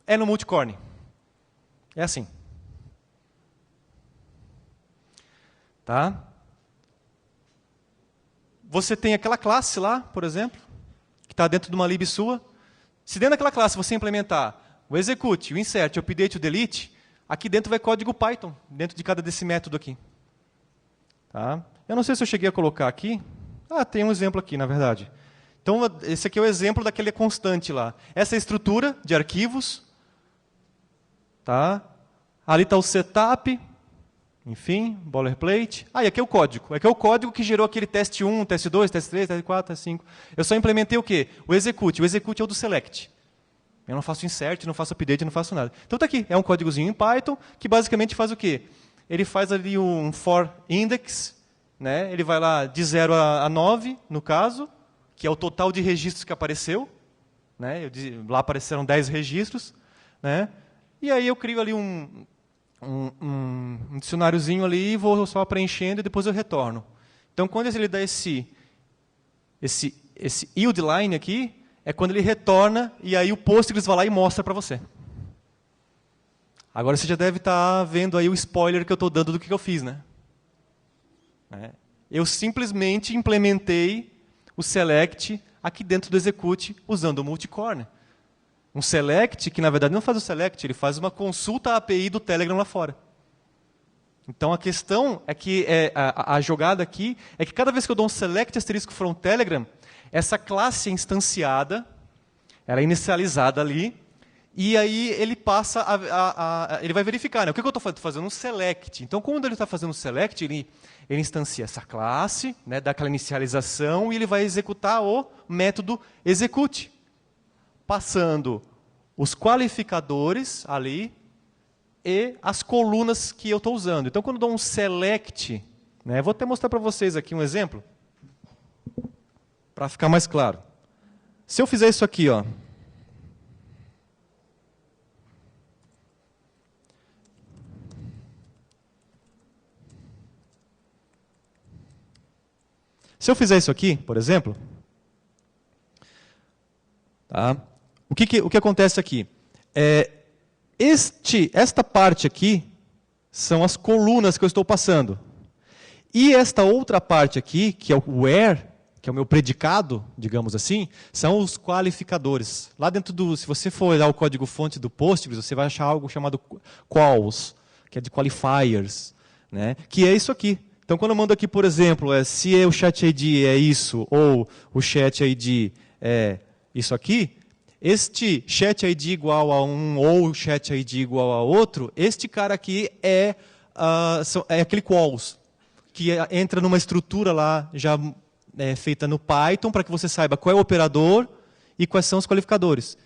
é no multicore? É assim. Tá? Você tem aquela classe lá, por exemplo, que está dentro de uma lib sua. Se dentro daquela classe você implementar o execute, o insert, o update, o delete, aqui dentro vai código Python, dentro de cada desse método aqui. Tá? Eu não sei se eu cheguei a colocar aqui. Tem um exemplo aqui, na verdade. Então, esse aqui é o exemplo daquele constante lá. Essa é a estrutura de arquivos. Tá? Ali está o setup, enfim, boilerplate. E aqui é o código. Aqui é o código que gerou aquele teste 1, teste 2, teste 3, teste 4, teste 5. Eu só implementei o quê? O execute. O execute é o do select. Eu não faço insert, não faço update, não faço nada. Então está aqui. É um códigozinho em Python que basicamente faz o quê? Ele faz ali um for index. Né? Ele vai lá de 0 a 9, no caso, que é o total de registros que apareceu. Né? Lá apareceram 10 registros. Né? E aí eu crio ali um dicionáriozinho ali e vou só preenchendo e depois eu retorno. Então, quando ele dá esse yield line aqui, é quando ele retorna e aí o Postgres vai lá e mostra para você. Agora você já deve estar vendo aí o spoiler que eu estou dando do que eu fiz, né? Eu simplesmente implementei o select aqui dentro do execute usando o multicore. Né? Um select que, na verdade, não faz o select, ele faz uma consulta à API do Telegram lá fora. Então, a questão é que a jogada aqui é que cada vez que eu dou um select asterisco from Telegram, essa classe é instanciada, ela é inicializada ali, e aí ele passa ele vai verificar, né? O que eu estou fazendo? Um select. Então, quando ele está fazendo um select, ele instancia essa classe, né, dá aquela inicialização, e ele vai executar o método execute, passando os qualificadores ali e as colunas que eu estou usando. Então, quando eu dou um select, né, vou até mostrar para vocês aqui um exemplo, para ficar mais claro. Se eu fizer isso aqui, ó, se eu fizer isso aqui, por exemplo, tá? O que acontece aqui? Esta parte aqui são as colunas que eu estou passando. E esta outra parte aqui, que é o where, que é o meu predicado, digamos assim, são os qualificadores. Lá dentro do, se você for olhar o código-fonte do Postgres, você vai achar algo chamado quals, que é de qualifiers, né? Que é isso aqui. Então, quando eu mando aqui, por exemplo, se o chat ID é isso, ou o chat ID é isso aqui, este chat ID igual a um ou chat ID igual a outro, este cara aqui é aquele quals, que entra numa estrutura lá já feita no Python, para que você saiba qual é o operador e quais são os qualificadores.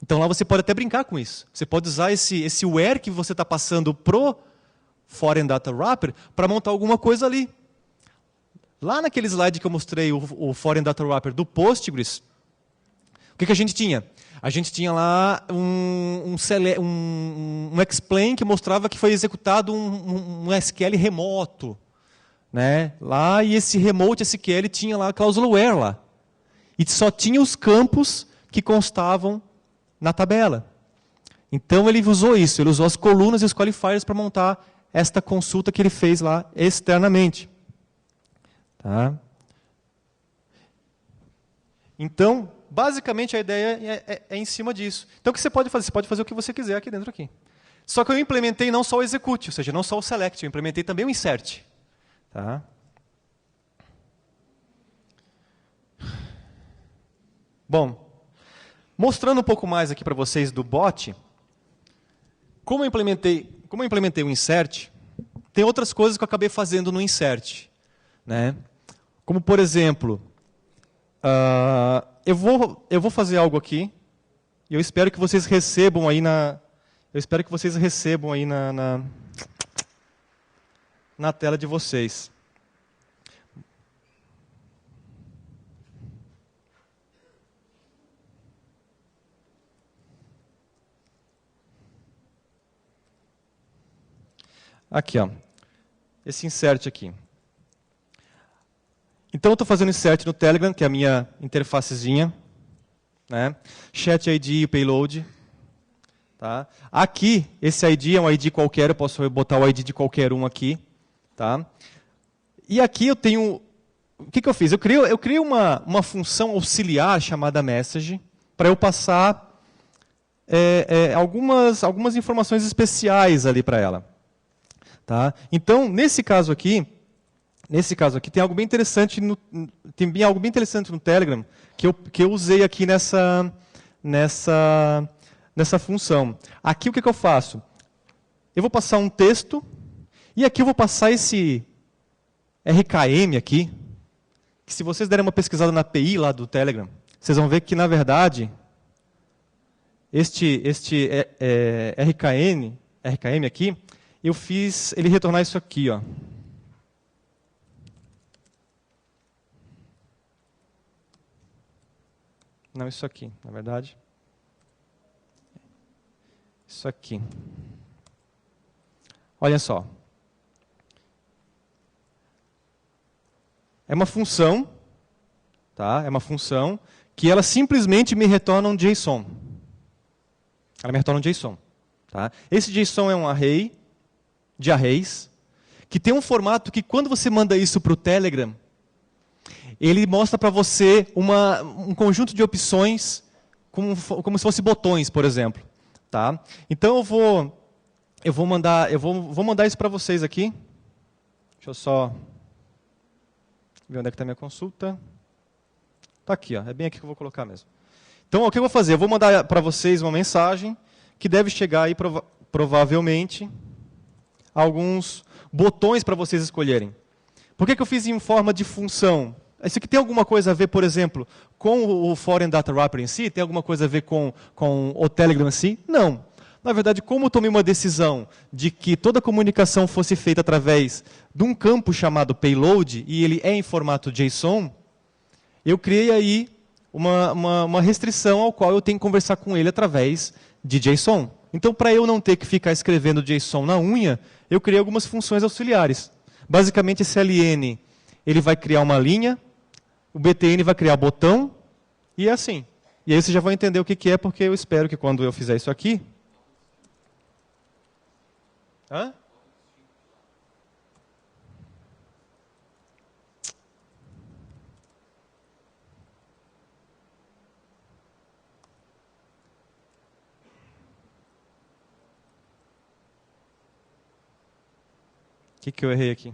Então lá você pode até brincar com isso. Você pode usar esse where que você está passando pro Foreign Data Wrapper para montar alguma coisa ali. Lá naquele slide que eu mostrei, o Foreign Data Wrapper do Postgres, o que a gente tinha? A gente tinha lá um explain que mostrava que foi executado um SQL remoto. Né? Lá, e esse remote SQL tinha lá a cláusula where lá. E só tinha os campos que constavam na tabela. Então ele usou isso, ele usou as colunas e os qualifiers para montar esta consulta que ele fez lá externamente. Tá? Então, basicamente a ideia é em cima disso. Então o que você pode fazer? Você pode fazer o que você quiser aqui dentro aqui. Só que eu implementei não só o execute, ou seja, não só o select, eu implementei também o insert. Tá? Bom, mostrando um pouco mais aqui para vocês do bot, como eu implementei o insert, tem outras coisas que eu acabei fazendo no insert. Né? Como, por exemplo, eu vou fazer algo aqui, e eu espero que vocês recebam aí na tela de vocês. Aqui, ó. Esse insert aqui. Então, eu estou fazendo insert no Telegram, que é a minha interfacezinha. Né? Chat ID e payload. Tá? Aqui, esse ID é um ID qualquer, eu posso botar o ID de qualquer um aqui. Tá? E aqui eu tenho... O que eu fiz? Eu criei uma função auxiliar chamada message, para eu passar algumas informações especiais ali para ela. Tá? Então, nesse caso aqui, tem algo bem interessante no Telegram que eu usei aqui nessa função. Aqui o que eu faço? Eu vou passar um texto e aqui eu vou passar esse RKM aqui, que se vocês derem uma pesquisada na API lá do Telegram, vocês vão ver que, na verdade, este RKM aqui, eu fiz ele retornar isso aqui, ó. Não, isso aqui, na verdade. Isso aqui. Olha só. É uma função, tá? É uma função que ela simplesmente me retorna um JSON. Ela me retorna um JSON. Tá? Esse JSON é um array de arrays, que tem um formato que, quando você manda isso para o Telegram, ele mostra para você um conjunto de opções, como se fossem botões, por exemplo. Tá? Então eu vou mandar isso para vocês aqui. Deixa eu só ver onde é que está a minha consulta. Está aqui, ó. É bem aqui que eu vou colocar mesmo. Então, o que eu vou fazer? Eu vou mandar para vocês uma mensagem que deve chegar aí provavelmente alguns botões para vocês escolherem. Por que eu fiz em forma de função? Isso aqui tem alguma coisa a ver, por exemplo, com o Foreign Data Wrapper em si? Tem alguma coisa a ver com o Telegram em si? Não. Na verdade, como eu tomei uma decisão de que toda a comunicação fosse feita através de um campo chamado payload, e ele é em formato JSON, eu criei aí uma restrição ao qual eu tenho que conversar com ele através de JSON. Então, para eu não ter que ficar escrevendo JSON na unha, eu criei algumas funções auxiliares. Basicamente, esse LN ele vai criar uma linha, o BTN vai criar botão, e é assim. E aí você já vai entender o que é, porque eu espero que quando eu fizer isso aqui... Hã? que eu errei aqui?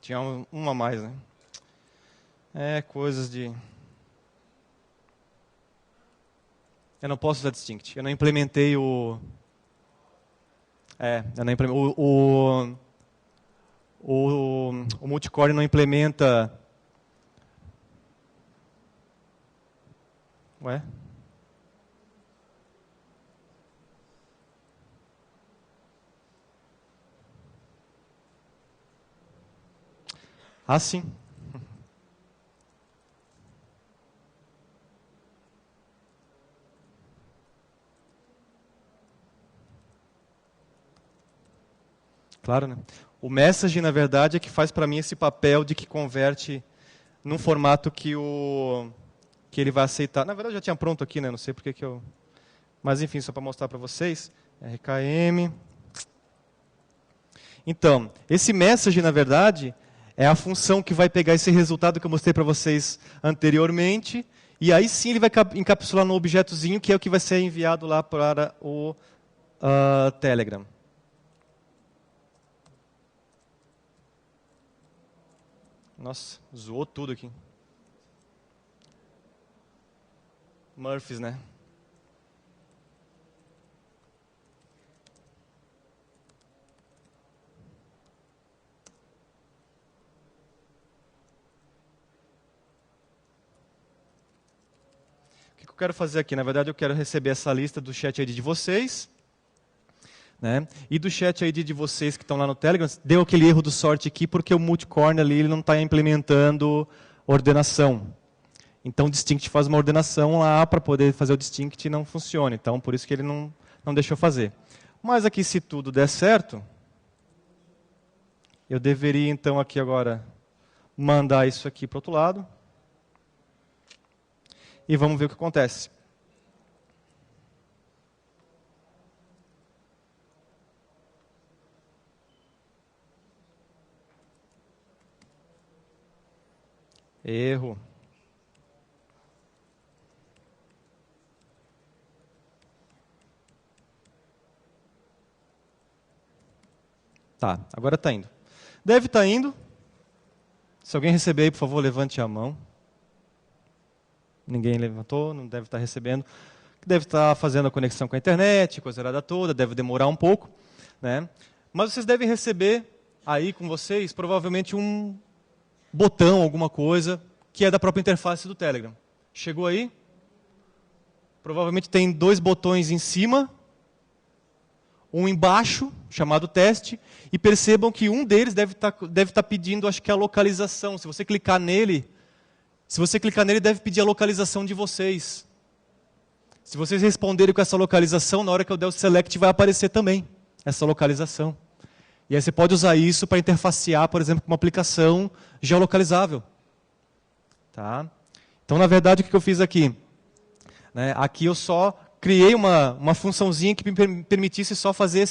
Tinha um a mais, né? Coisas de... Eu não posso usar distinct. Eu não implementei o... eu não implementei... O multicore não implementa... Ué? Ah, sim. Claro, né? O message, na verdade, é que faz para mim esse papel de que converte num formato que ele vai aceitar. Na verdade, eu já tinha pronto aqui, né? Não sei porque que eu... Mas, enfim, só para mostrar para vocês. RKM. Então, esse message, na verdade, é a função que vai pegar esse resultado que eu mostrei para vocês anteriormente, e aí sim ele vai encapsular no objetozinho, que é o que vai ser enviado lá para o Telegram. Nossa, zoou tudo aqui. Murphys, né? O que eu quero fazer aqui? Na verdade, eu quero receber essa lista do chat ID de vocês, né? E do chat ID de vocês que estão lá no Telegram. Deu aquele erro do sort aqui, porque o multicorn ali ele não está implementando ordenação. Então, o distinct faz uma ordenação lá para poder fazer o distinct e não funciona. Então, por isso que ele não deixou fazer. Mas aqui, se tudo der certo, eu deveria, então, aqui agora, mandar isso aqui para o outro lado. E vamos ver o que acontece. Erro. Tá, agora está indo. Deve estar indo. Se alguém receber aí, por favor, levante a mão. Ninguém levantou, não deve estar recebendo. Deve estar fazendo a conexão com a internet, coisa errada toda, deve demorar um pouco, né? Mas vocês devem receber aí com vocês, provavelmente um botão, alguma coisa, que é da própria interface do Telegram. Chegou aí? Provavelmente tem 2 botões em cima, um embaixo, chamado teste, e percebam que um deles deve estar pedindo, acho que a localização. Se você clicar nele, deve pedir a localização de vocês. Se vocês responderem com essa localização, na hora que eu der o select, vai aparecer também essa localização. E aí você pode usar isso para interfacear, por exemplo, com uma aplicação geolocalizável. Tá? Então, na verdade, o que eu fiz aqui? Né, aqui eu só criei uma funçãozinha que me permitisse só fazer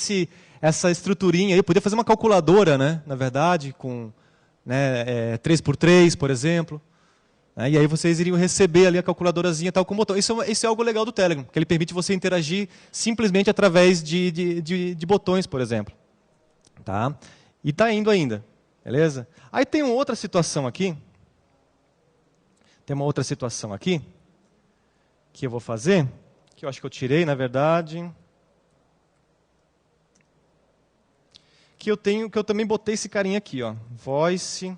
essa estruturinha. Eu podia fazer uma calculadora, né, na verdade, com 3x3, por exemplo. E aí vocês iriam receber ali a calculadorazinha tal com o botão. Isso é algo legal do Telegram, que ele permite você interagir simplesmente através de botões, por exemplo. Tá? E está indo ainda. Beleza? Aí tem uma outra situação aqui. Tem uma outra situação aqui que eu vou fazer, que eu acho que eu tirei, na verdade. Que eu também botei esse carinha aqui, ó. Voice.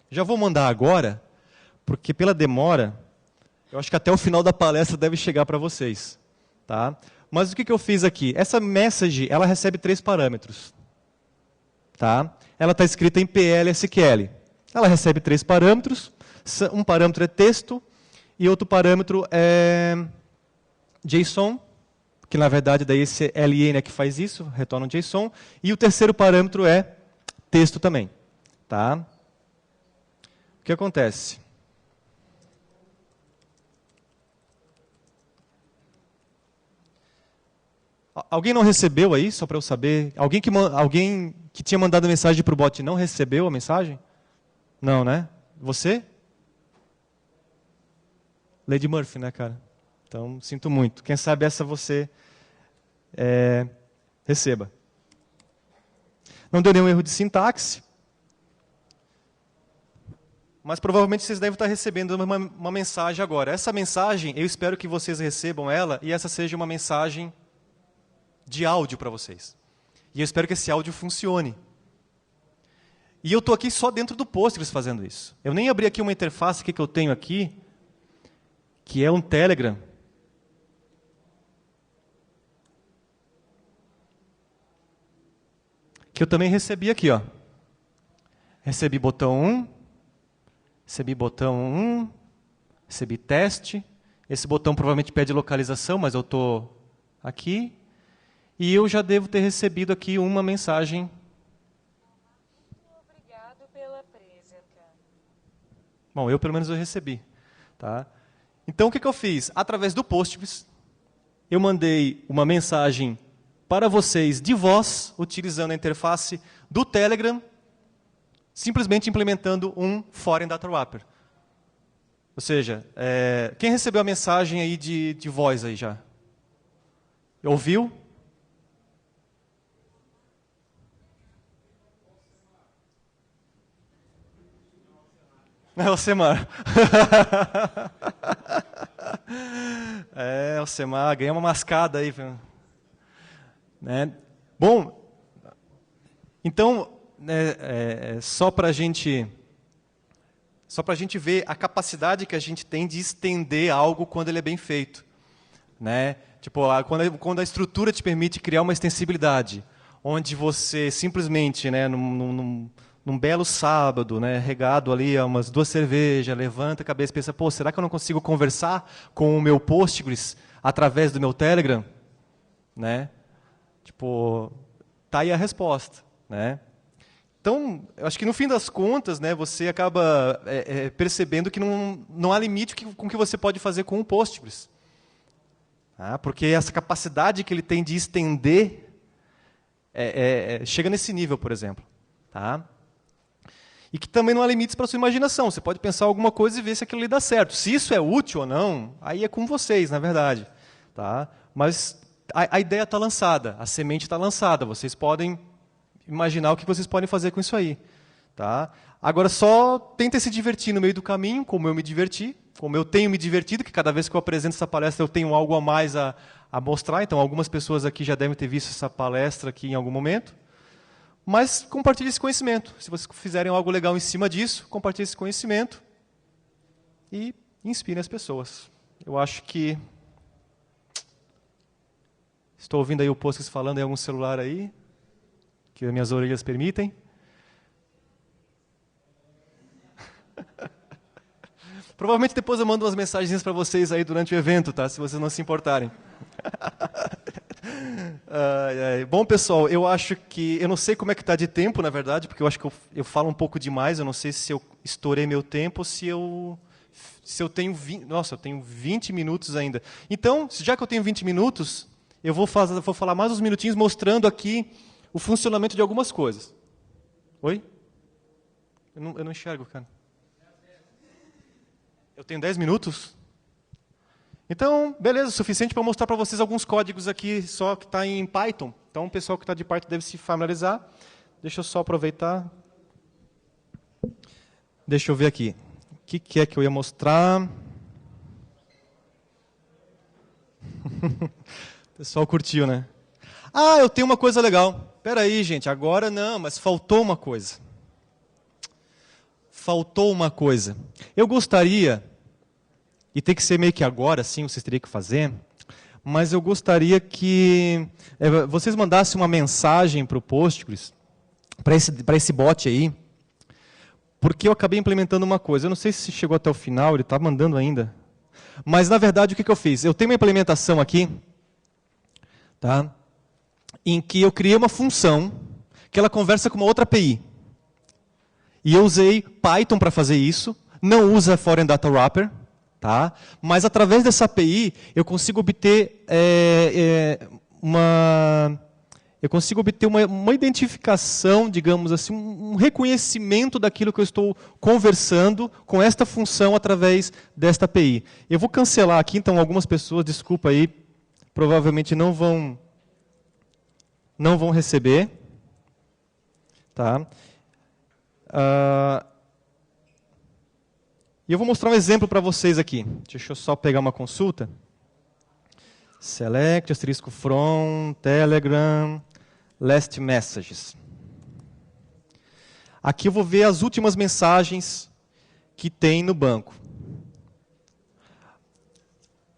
Já vou mandar agora, porque pela demora, eu acho que até o final da palestra deve chegar para vocês. Tá? Mas o que eu fiz aqui? Essa message, ela recebe 3 parâmetros. Tá? Ela está escrita em PL/SQL. Ela recebe 3 parâmetros. Um parâmetro é texto e outro parâmetro é JSON, que na verdade daí esse LN é que faz isso, retorna um JSON. E o terceiro parâmetro é texto também. Tá? O que acontece? Alguém não recebeu aí, só para eu saber? Alguém que tinha mandado mensagem para o bot não recebeu a mensagem? Não, né? Você? Lady Murphy, né, cara? Então, sinto muito. Quem sabe essa você receba. Não deu nenhum erro de sintaxe. Mas provavelmente vocês devem estar recebendo uma mensagem agora. Essa mensagem, eu espero que vocês recebam ela e essa seja uma mensagem de áudio para vocês. E eu espero que esse áudio funcione. E eu estou aqui só dentro do Postgres fazendo isso. Eu nem abri aqui uma interface que eu tenho aqui, que é um Telegram. Que eu também recebi aqui, ó. Recebi botão 1, recebi botão 1, recebi teste. Esse botão provavelmente pede localização, mas eu estou aqui. E eu já devo ter recebido aqui uma mensagem. Obrigado pela presença. Bom, eu pelo menos eu recebi. Tá? Então, o que eu fiz? Através do Postgres, eu mandei uma mensagem para vocês de voz, utilizando a interface do Telegram, simplesmente implementando um Foreign Data Wrapper. Ou seja, quem recebeu a mensagem aí de voz aí já? Ouviu? É o Semar. O Semar, ganhou uma mascada aí. Né? Bom, então, só para a gente ver a capacidade que a gente tem de estender algo quando ele é bem feito. Né? Tipo, quando a estrutura te permite criar uma extensibilidade, onde você simplesmente, né, num belo sábado, né, regado ali a umas 2 cervejas, levanta a cabeça e pensa, pô, será que eu não consigo conversar com o meu Postgres através do meu Telegram? Né? Tipo, tá aí a resposta. Né? Então, eu acho que no fim das contas, né, você acaba percebendo que não há limite com o que você pode fazer com o Postgres. Porque essa capacidade que ele tem de estender chega nesse nível, por exemplo. Tá? E que também não há limites para a sua imaginação. Você pode pensar alguma coisa e ver se aquilo ali dá certo. Se isso é útil ou não, aí é com vocês, na verdade. Tá? Mas a ideia está lançada, a semente está lançada. Vocês podem imaginar o que vocês podem fazer com isso aí. Tá? Agora, só tentem se divertir no meio do caminho, como eu me diverti, como eu tenho me divertido, que cada vez que eu apresento essa palestra eu tenho algo a mais a mostrar. Então, algumas pessoas aqui já devem ter visto essa palestra aqui em algum momento. Mas compartilhe esse conhecimento. Se vocês fizerem algo legal em cima disso, compartilhe esse conhecimento e inspirem as pessoas. Eu acho que... Estou ouvindo aí o Postgres falando em algum celular aí, que as minhas orelhas permitem. Provavelmente depois eu mando umas mensagens para vocês aí durante o evento, tá? Se vocês não se importarem. Bom, pessoal, eu acho que... Eu não sei como é que está de tempo, na verdade, porque eu acho que eu falo um pouco demais. Eu não sei se eu estourei meu tempo ou se eu tenho... Nossa, eu tenho 20 minutos ainda. Então, já que eu tenho 20 minutos, eu vou falar mais uns minutinhos mostrando aqui o funcionamento de algumas coisas. Oi? Eu não enxergo, cara. Eu tenho 10 minutos? Então, beleza, suficiente para mostrar para vocês alguns códigos aqui, só que está em Python. Então, o pessoal que está de Python deve se familiarizar. Deixa eu só aproveitar. Deixa eu ver aqui. O que é que eu ia mostrar? O pessoal curtiu, né? Ah, eu tenho uma coisa legal. Espera aí, gente, agora não, mas faltou uma coisa. Faltou uma coisa. Eu gostaria... E tem que ser meio que agora, sim, vocês teriam que fazer. Mas eu gostaria que vocês mandassem uma mensagem para o Postgres, para esse bot aí, porque eu acabei implementando uma coisa. Eu não sei se chegou até o final, ele está mandando ainda. Mas, na verdade, o que eu fiz? Eu tenho uma implementação aqui, tá, em que eu criei uma função que ela conversa com uma outra API. E eu usei Python para fazer isso, não usa Foreign Data Wrapper. Tá? Mas, através dessa API, eu consigo obter eu consigo obter uma identificação, digamos assim, um reconhecimento daquilo que eu estou conversando com esta função através desta API. Eu vou cancelar aqui, então algumas pessoas, desculpa aí, provavelmente não vão receber. Tá? E eu vou mostrar um exemplo para vocês aqui. Deixa eu só pegar uma consulta. Select, asterisco from, Telegram, last messages. Aqui eu vou ver as últimas mensagens que tem no banco.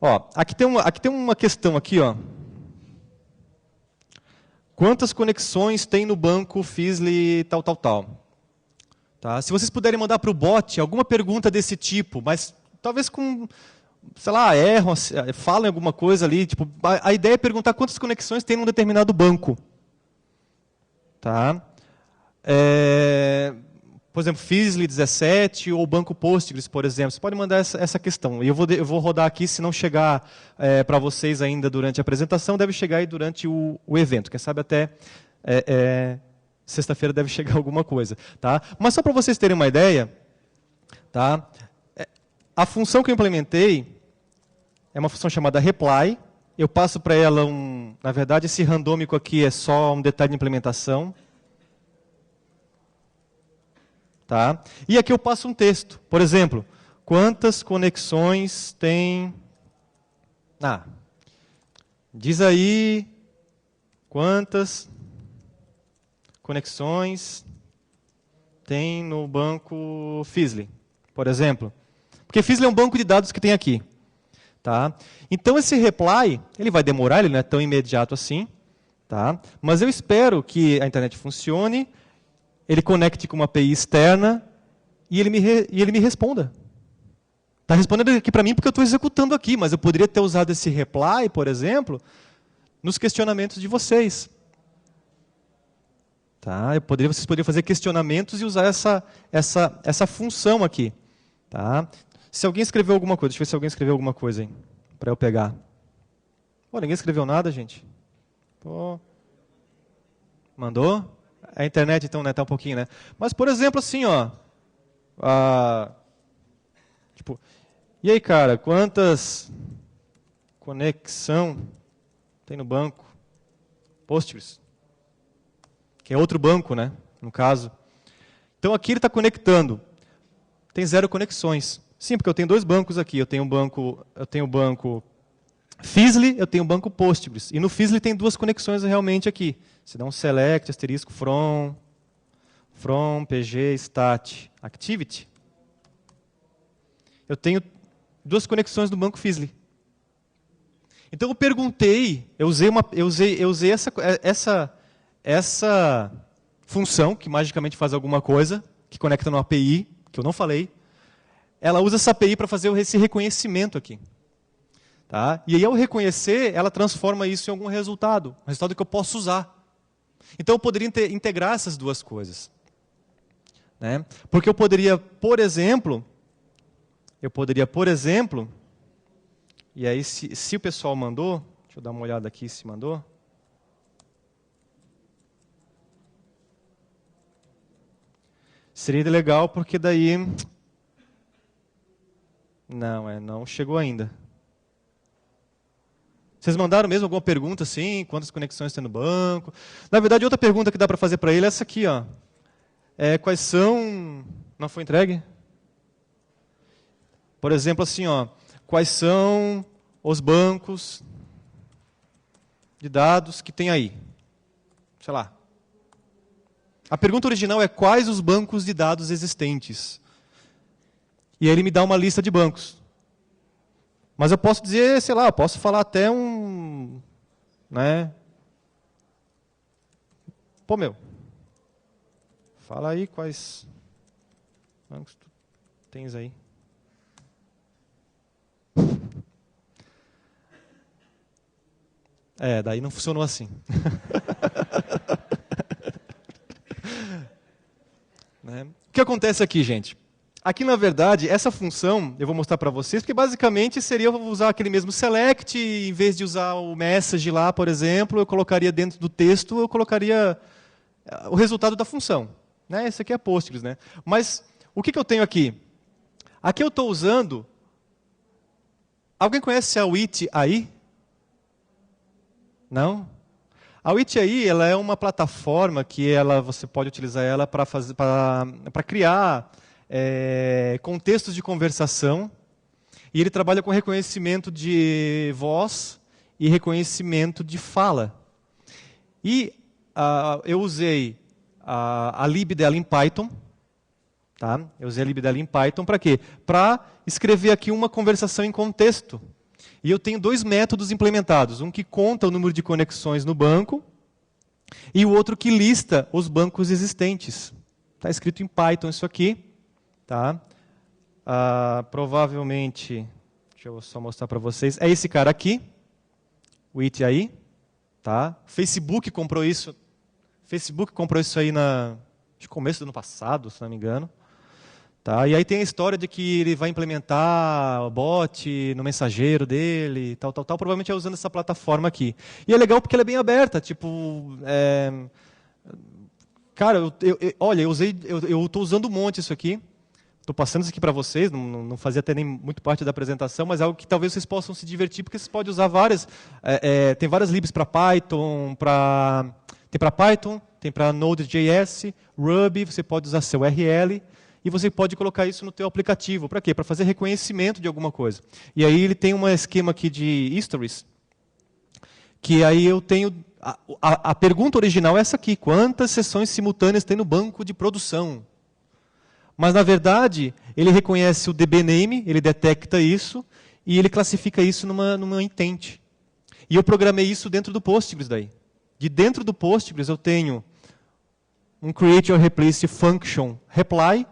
Ó, aqui tem uma questão aqui, ó. Quantas conexões tem no banco Fizzly tal, tal, tal? Tá? Se vocês puderem mandar para o bot alguma pergunta desse tipo, mas talvez com, sei lá, erram, falam alguma coisa ali. Tipo, a ideia é perguntar quantas conexões tem num determinado banco. Tá? Por exemplo, Fizzly 17 ou Banco Postgres, por exemplo. Você pode mandar essa questão. E eu vou rodar aqui, se não chegar para vocês ainda durante a apresentação, deve chegar aí durante o evento. Quem sabe até sexta-feira deve chegar alguma coisa. Tá? Mas só para vocês terem uma ideia, tá? A função que eu implementei é uma função chamada reply. Eu passo para ela na verdade, esse randômico aqui é só um detalhe de implementação. Tá? E aqui eu passo um texto. Por exemplo, quantas conexões tem... diz aí quantas conexões tem no banco Fizzly, por exemplo. Porque Fizzly é um banco de dados que tem aqui. Tá? Então esse reply, ele vai demorar, ele não é tão imediato assim. Tá? Mas eu espero que a internet funcione, ele conecte com uma API externa e ele me responda. Está respondendo aqui para mim porque eu estou executando aqui, mas eu poderia ter usado esse reply, por exemplo, nos questionamentos de vocês. Tá? Vocês poderiam fazer questionamentos e usar essa função aqui. Tá? Se alguém escreveu alguma coisa, deixa eu ver se alguém escreveu alguma coisa aí, para eu pegar. Pô, ninguém escreveu nada, gente? Pô. Mandou? A internet, então, né, tá um pouquinho, né? Mas, por exemplo, assim, ó. Tipo, e aí, cara, quantas conexão tem no banco Postgres? Que é outro banco, né, no caso. Então, aqui ele está conectando. Tem 0 conexões. Sim, porque eu tenho 2 bancos aqui. Eu tenho o banco Fizzly, eu tenho o banco Postgres. E no Fizzly tem 2 conexões realmente aqui. Você dá um select, asterisco, from, pg, stat, activity. Eu tenho 2 conexões no banco Fizzly. Então eu perguntei, eu usei essa função, que magicamente faz alguma coisa, que conecta no API, que eu não falei. Ela usa essa API para fazer esse reconhecimento aqui. Tá? E aí, ao reconhecer, ela transforma isso em algum resultado, um resultado que eu posso usar. Então, eu poderia integrar essas 2 coisas. Né? Porque eu poderia, por exemplo, e aí, se o pessoal mandou, deixa eu dar uma olhada aqui se mandou. Seria legal, porque daí... Não chegou ainda. Vocês mandaram mesmo alguma pergunta assim? Quantas conexões tem no banco? Na verdade, outra pergunta que dá para fazer para ele é essa aqui. Ó. Quais são... Não foi entregue? Por exemplo, assim, ó, quais são os bancos de dados que tem aí? Sei lá. A pergunta original é quais os bancos de dados existentes? E aí ele me dá uma lista de bancos. Mas eu posso dizer, sei lá, eu posso falar até né? Pô, fala aí quais bancos tu tens aí. Daí não funcionou assim. Né? O que acontece aqui, gente? Aqui, na verdade, essa função, eu vou mostrar para vocês, porque basicamente seria eu usar aquele mesmo select, e em vez de usar o message lá, por exemplo, eu colocaria dentro do texto, eu colocaria o resultado da função. Né? Esse aqui é Postgres. Né? Mas o que eu tenho aqui? Aqui eu estou usando... Alguém conhece a Wit AI? Não? A Wit AI, ela é uma plataforma que você pode utilizar ela para criar contextos de conversação, e ele trabalha com reconhecimento de voz e reconhecimento de fala. E eu usei a lib dela em Python. Tá? Eu usei a lib dela em Python para quê? Para escrever aqui uma conversação em contexto. E eu tenho 2 métodos implementados. Um que conta o número de conexões no banco e o outro que lista os bancos existentes. Está escrito em Python isso aqui. Tá? Provavelmente, deixa eu só mostrar para vocês, é esse cara aqui, o It aí. Tá? Facebook comprou isso aí no começo do ano passado, se não me engano. Tá? E aí tem a história de que ele vai implementar o bot no mensageiro dele, tal. Provavelmente é usando essa plataforma aqui. E é legal porque ela é bem aberta. Tipo, cara, olha, eu estou usando um monte isso aqui. Estou passando isso aqui para vocês, não fazia até nem muito parte da apresentação, mas é algo que talvez vocês possam se divertir, porque vocês podem usar várias... tem várias libs para Python, tem para Python, tem para Node.js, Ruby, você pode usar seu URL, e você pode colocar isso no teu aplicativo. Para quê? Para fazer reconhecimento de alguma coisa. E aí ele tem um esquema aqui de stories, que aí eu tenho... A pergunta original é essa aqui: quantas sessões simultâneas tem no banco de produção? Mas, na verdade, ele reconhece o DBName, ele detecta isso, e ele classifica isso numa intent. E eu programei isso dentro do Postgres daí. De dentro do Postgres eu tenho um create or replace function reply,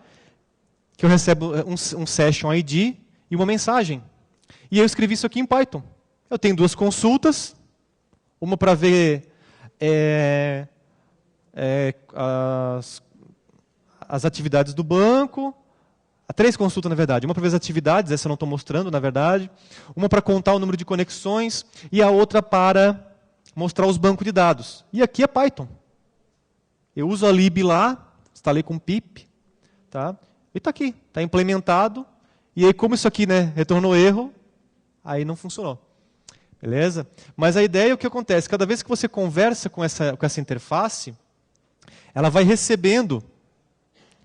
que eu recebo um session ID e uma mensagem. E eu escrevi isso aqui em Python. Eu tenho 2 consultas, uma para ver as atividades do banco, 3 consultas, na verdade. Uma para ver as atividades, essa eu não estou mostrando, na verdade. Uma para contar o número de conexões e a outra para mostrar os bancos de dados. E aqui é Python. Eu uso a lib lá, instalei com pip, tá? E está aqui, está implementado. E aí, como isso aqui, né, retornou erro, aí não funcionou. Beleza? Mas a ideia é o que acontece. Cada vez que você conversa com essa interface, ela vai recebendo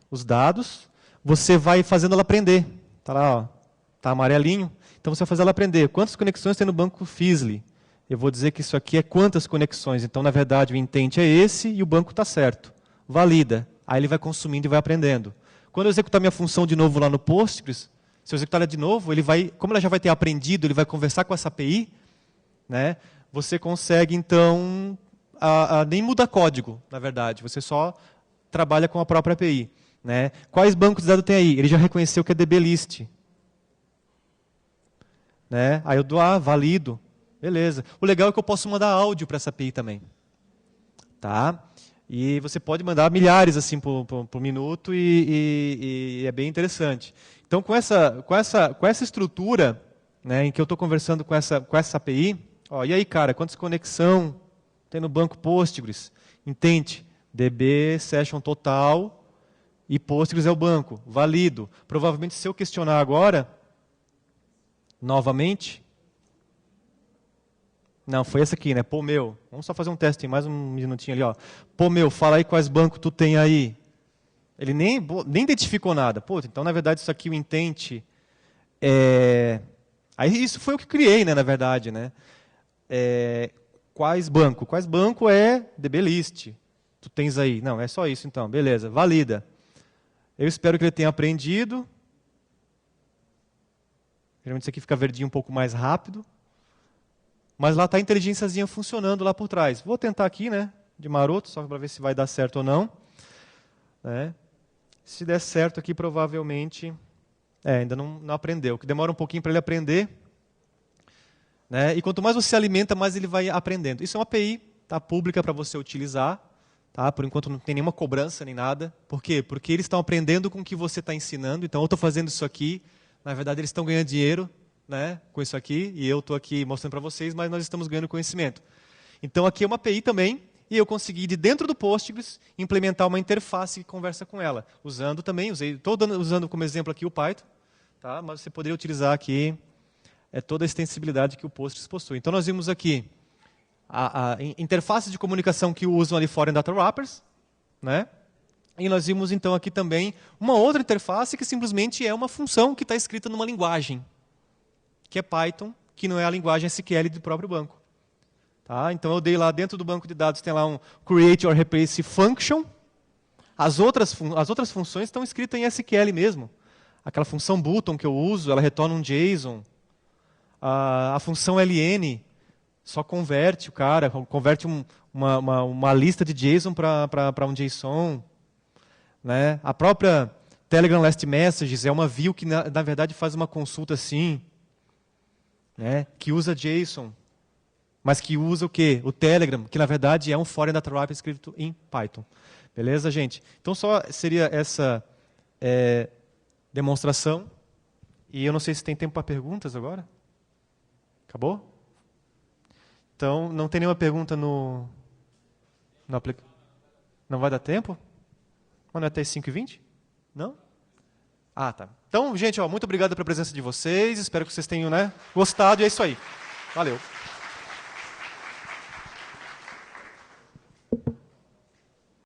os dados, você vai fazendo ela aprender. Está lá, ó, tá amarelinho. Então você vai fazer ela aprender. Quantas conexões tem no banco Fizzly? Eu vou dizer que isso aqui é quantas conexões. Então, na verdade, o intent é esse e o banco está certo. Valida. Aí ele vai consumindo e vai aprendendo. Quando eu executar minha função de novo lá no Postgres, se eu executar ela de novo, ele vai, como ela já vai ter aprendido, ele vai conversar com essa API, né? Você consegue, então, nem mudar código, na verdade. Você só trabalha com a própria API. Né? Quais bancos de dados tem aí? Ele já reconheceu que é DBList. Né? Aí eu dou valido. Beleza. O legal é que eu posso mandar áudio para essa API também. Tá? E você pode mandar milhares assim por minuto e é bem interessante. Então, com essa estrutura, né, em que eu estou conversando com essa API, ó, e aí, cara, quantas conexões tem no banco Postgres? Intente, DB, session total... E Postgres é o banco, valido. Provavelmente, se eu questionar agora, novamente... Não, foi essa aqui, né? Pô, meu. Vamos só fazer um teste, mais um minutinho ali. Ó. Pô, meu, fala aí quais bancos tu tem aí. Ele nem identificou nada. Pô, então, na verdade, isso aqui, o intent... Aí isso foi o que criei, né, na verdade. Né? Quais banco? Quais banco é DBList? Tu tens aí. Não, é só isso, então. Beleza, valida. Eu espero que ele tenha aprendido. Geralmente isso aqui fica verdinho um pouco mais rápido. Mas lá está a inteligênciazinha funcionando lá por trás. Vou tentar aqui, né, de maroto, só para ver se vai dar certo ou não. Se der certo aqui, provavelmente... ainda não aprendeu. Que demora um pouquinho para ele aprender. Né? E quanto mais você alimenta, mais ele vai aprendendo. Isso é uma API, tá, pública para você utilizar. Tá? Por enquanto não tem nenhuma cobrança nem nada. Por quê? Porque eles estão aprendendo com o que você está ensinando. Então, eu estou fazendo isso aqui. Na verdade, eles estão ganhando dinheiro, né, com isso aqui. E eu estou aqui mostrando para vocês, mas nós estamos ganhando conhecimento. Então, aqui é uma API também. E eu consegui, de dentro do Postgres, implementar uma interface que conversa com ela. Usando também, estou usando como exemplo aqui o Python. Tá? Mas você poderia utilizar aqui toda a extensibilidade que o Postgres possui. Então, nós vimos aqui a interface de comunicação que usam ali fora em Data Wrappers, né? E nós vimos então aqui também uma outra interface que simplesmente é uma função que está escrita numa linguagem, que é Python, que não é a linguagem SQL do próprio banco. Tá? Então eu dei lá dentro do banco de dados, tem lá um create or replace function. As outras funções estão escritas em SQL mesmo. Aquela função button que eu uso, ela retorna um JSON. A função ln só converte converte uma lista de JSON para um JSON. Né? A própria Telegram Last Messages é uma view que, na verdade, faz uma consulta assim, né? Que usa JSON, mas que usa o quê? O Telegram, que, na verdade, é um foreign data wrapper escrito em Python. Beleza, gente? Então, só seria essa demonstração. E eu não sei se tem tempo para perguntas agora. Acabou? Então, não tem nenhuma pergunta no aplicativo? Não vai dar tempo? Mas não é até 5h20? Não? Ah, tá. Então, gente, muito obrigado pela presença de vocês. Espero que vocês tenham, né, gostado. E é isso aí. Valeu.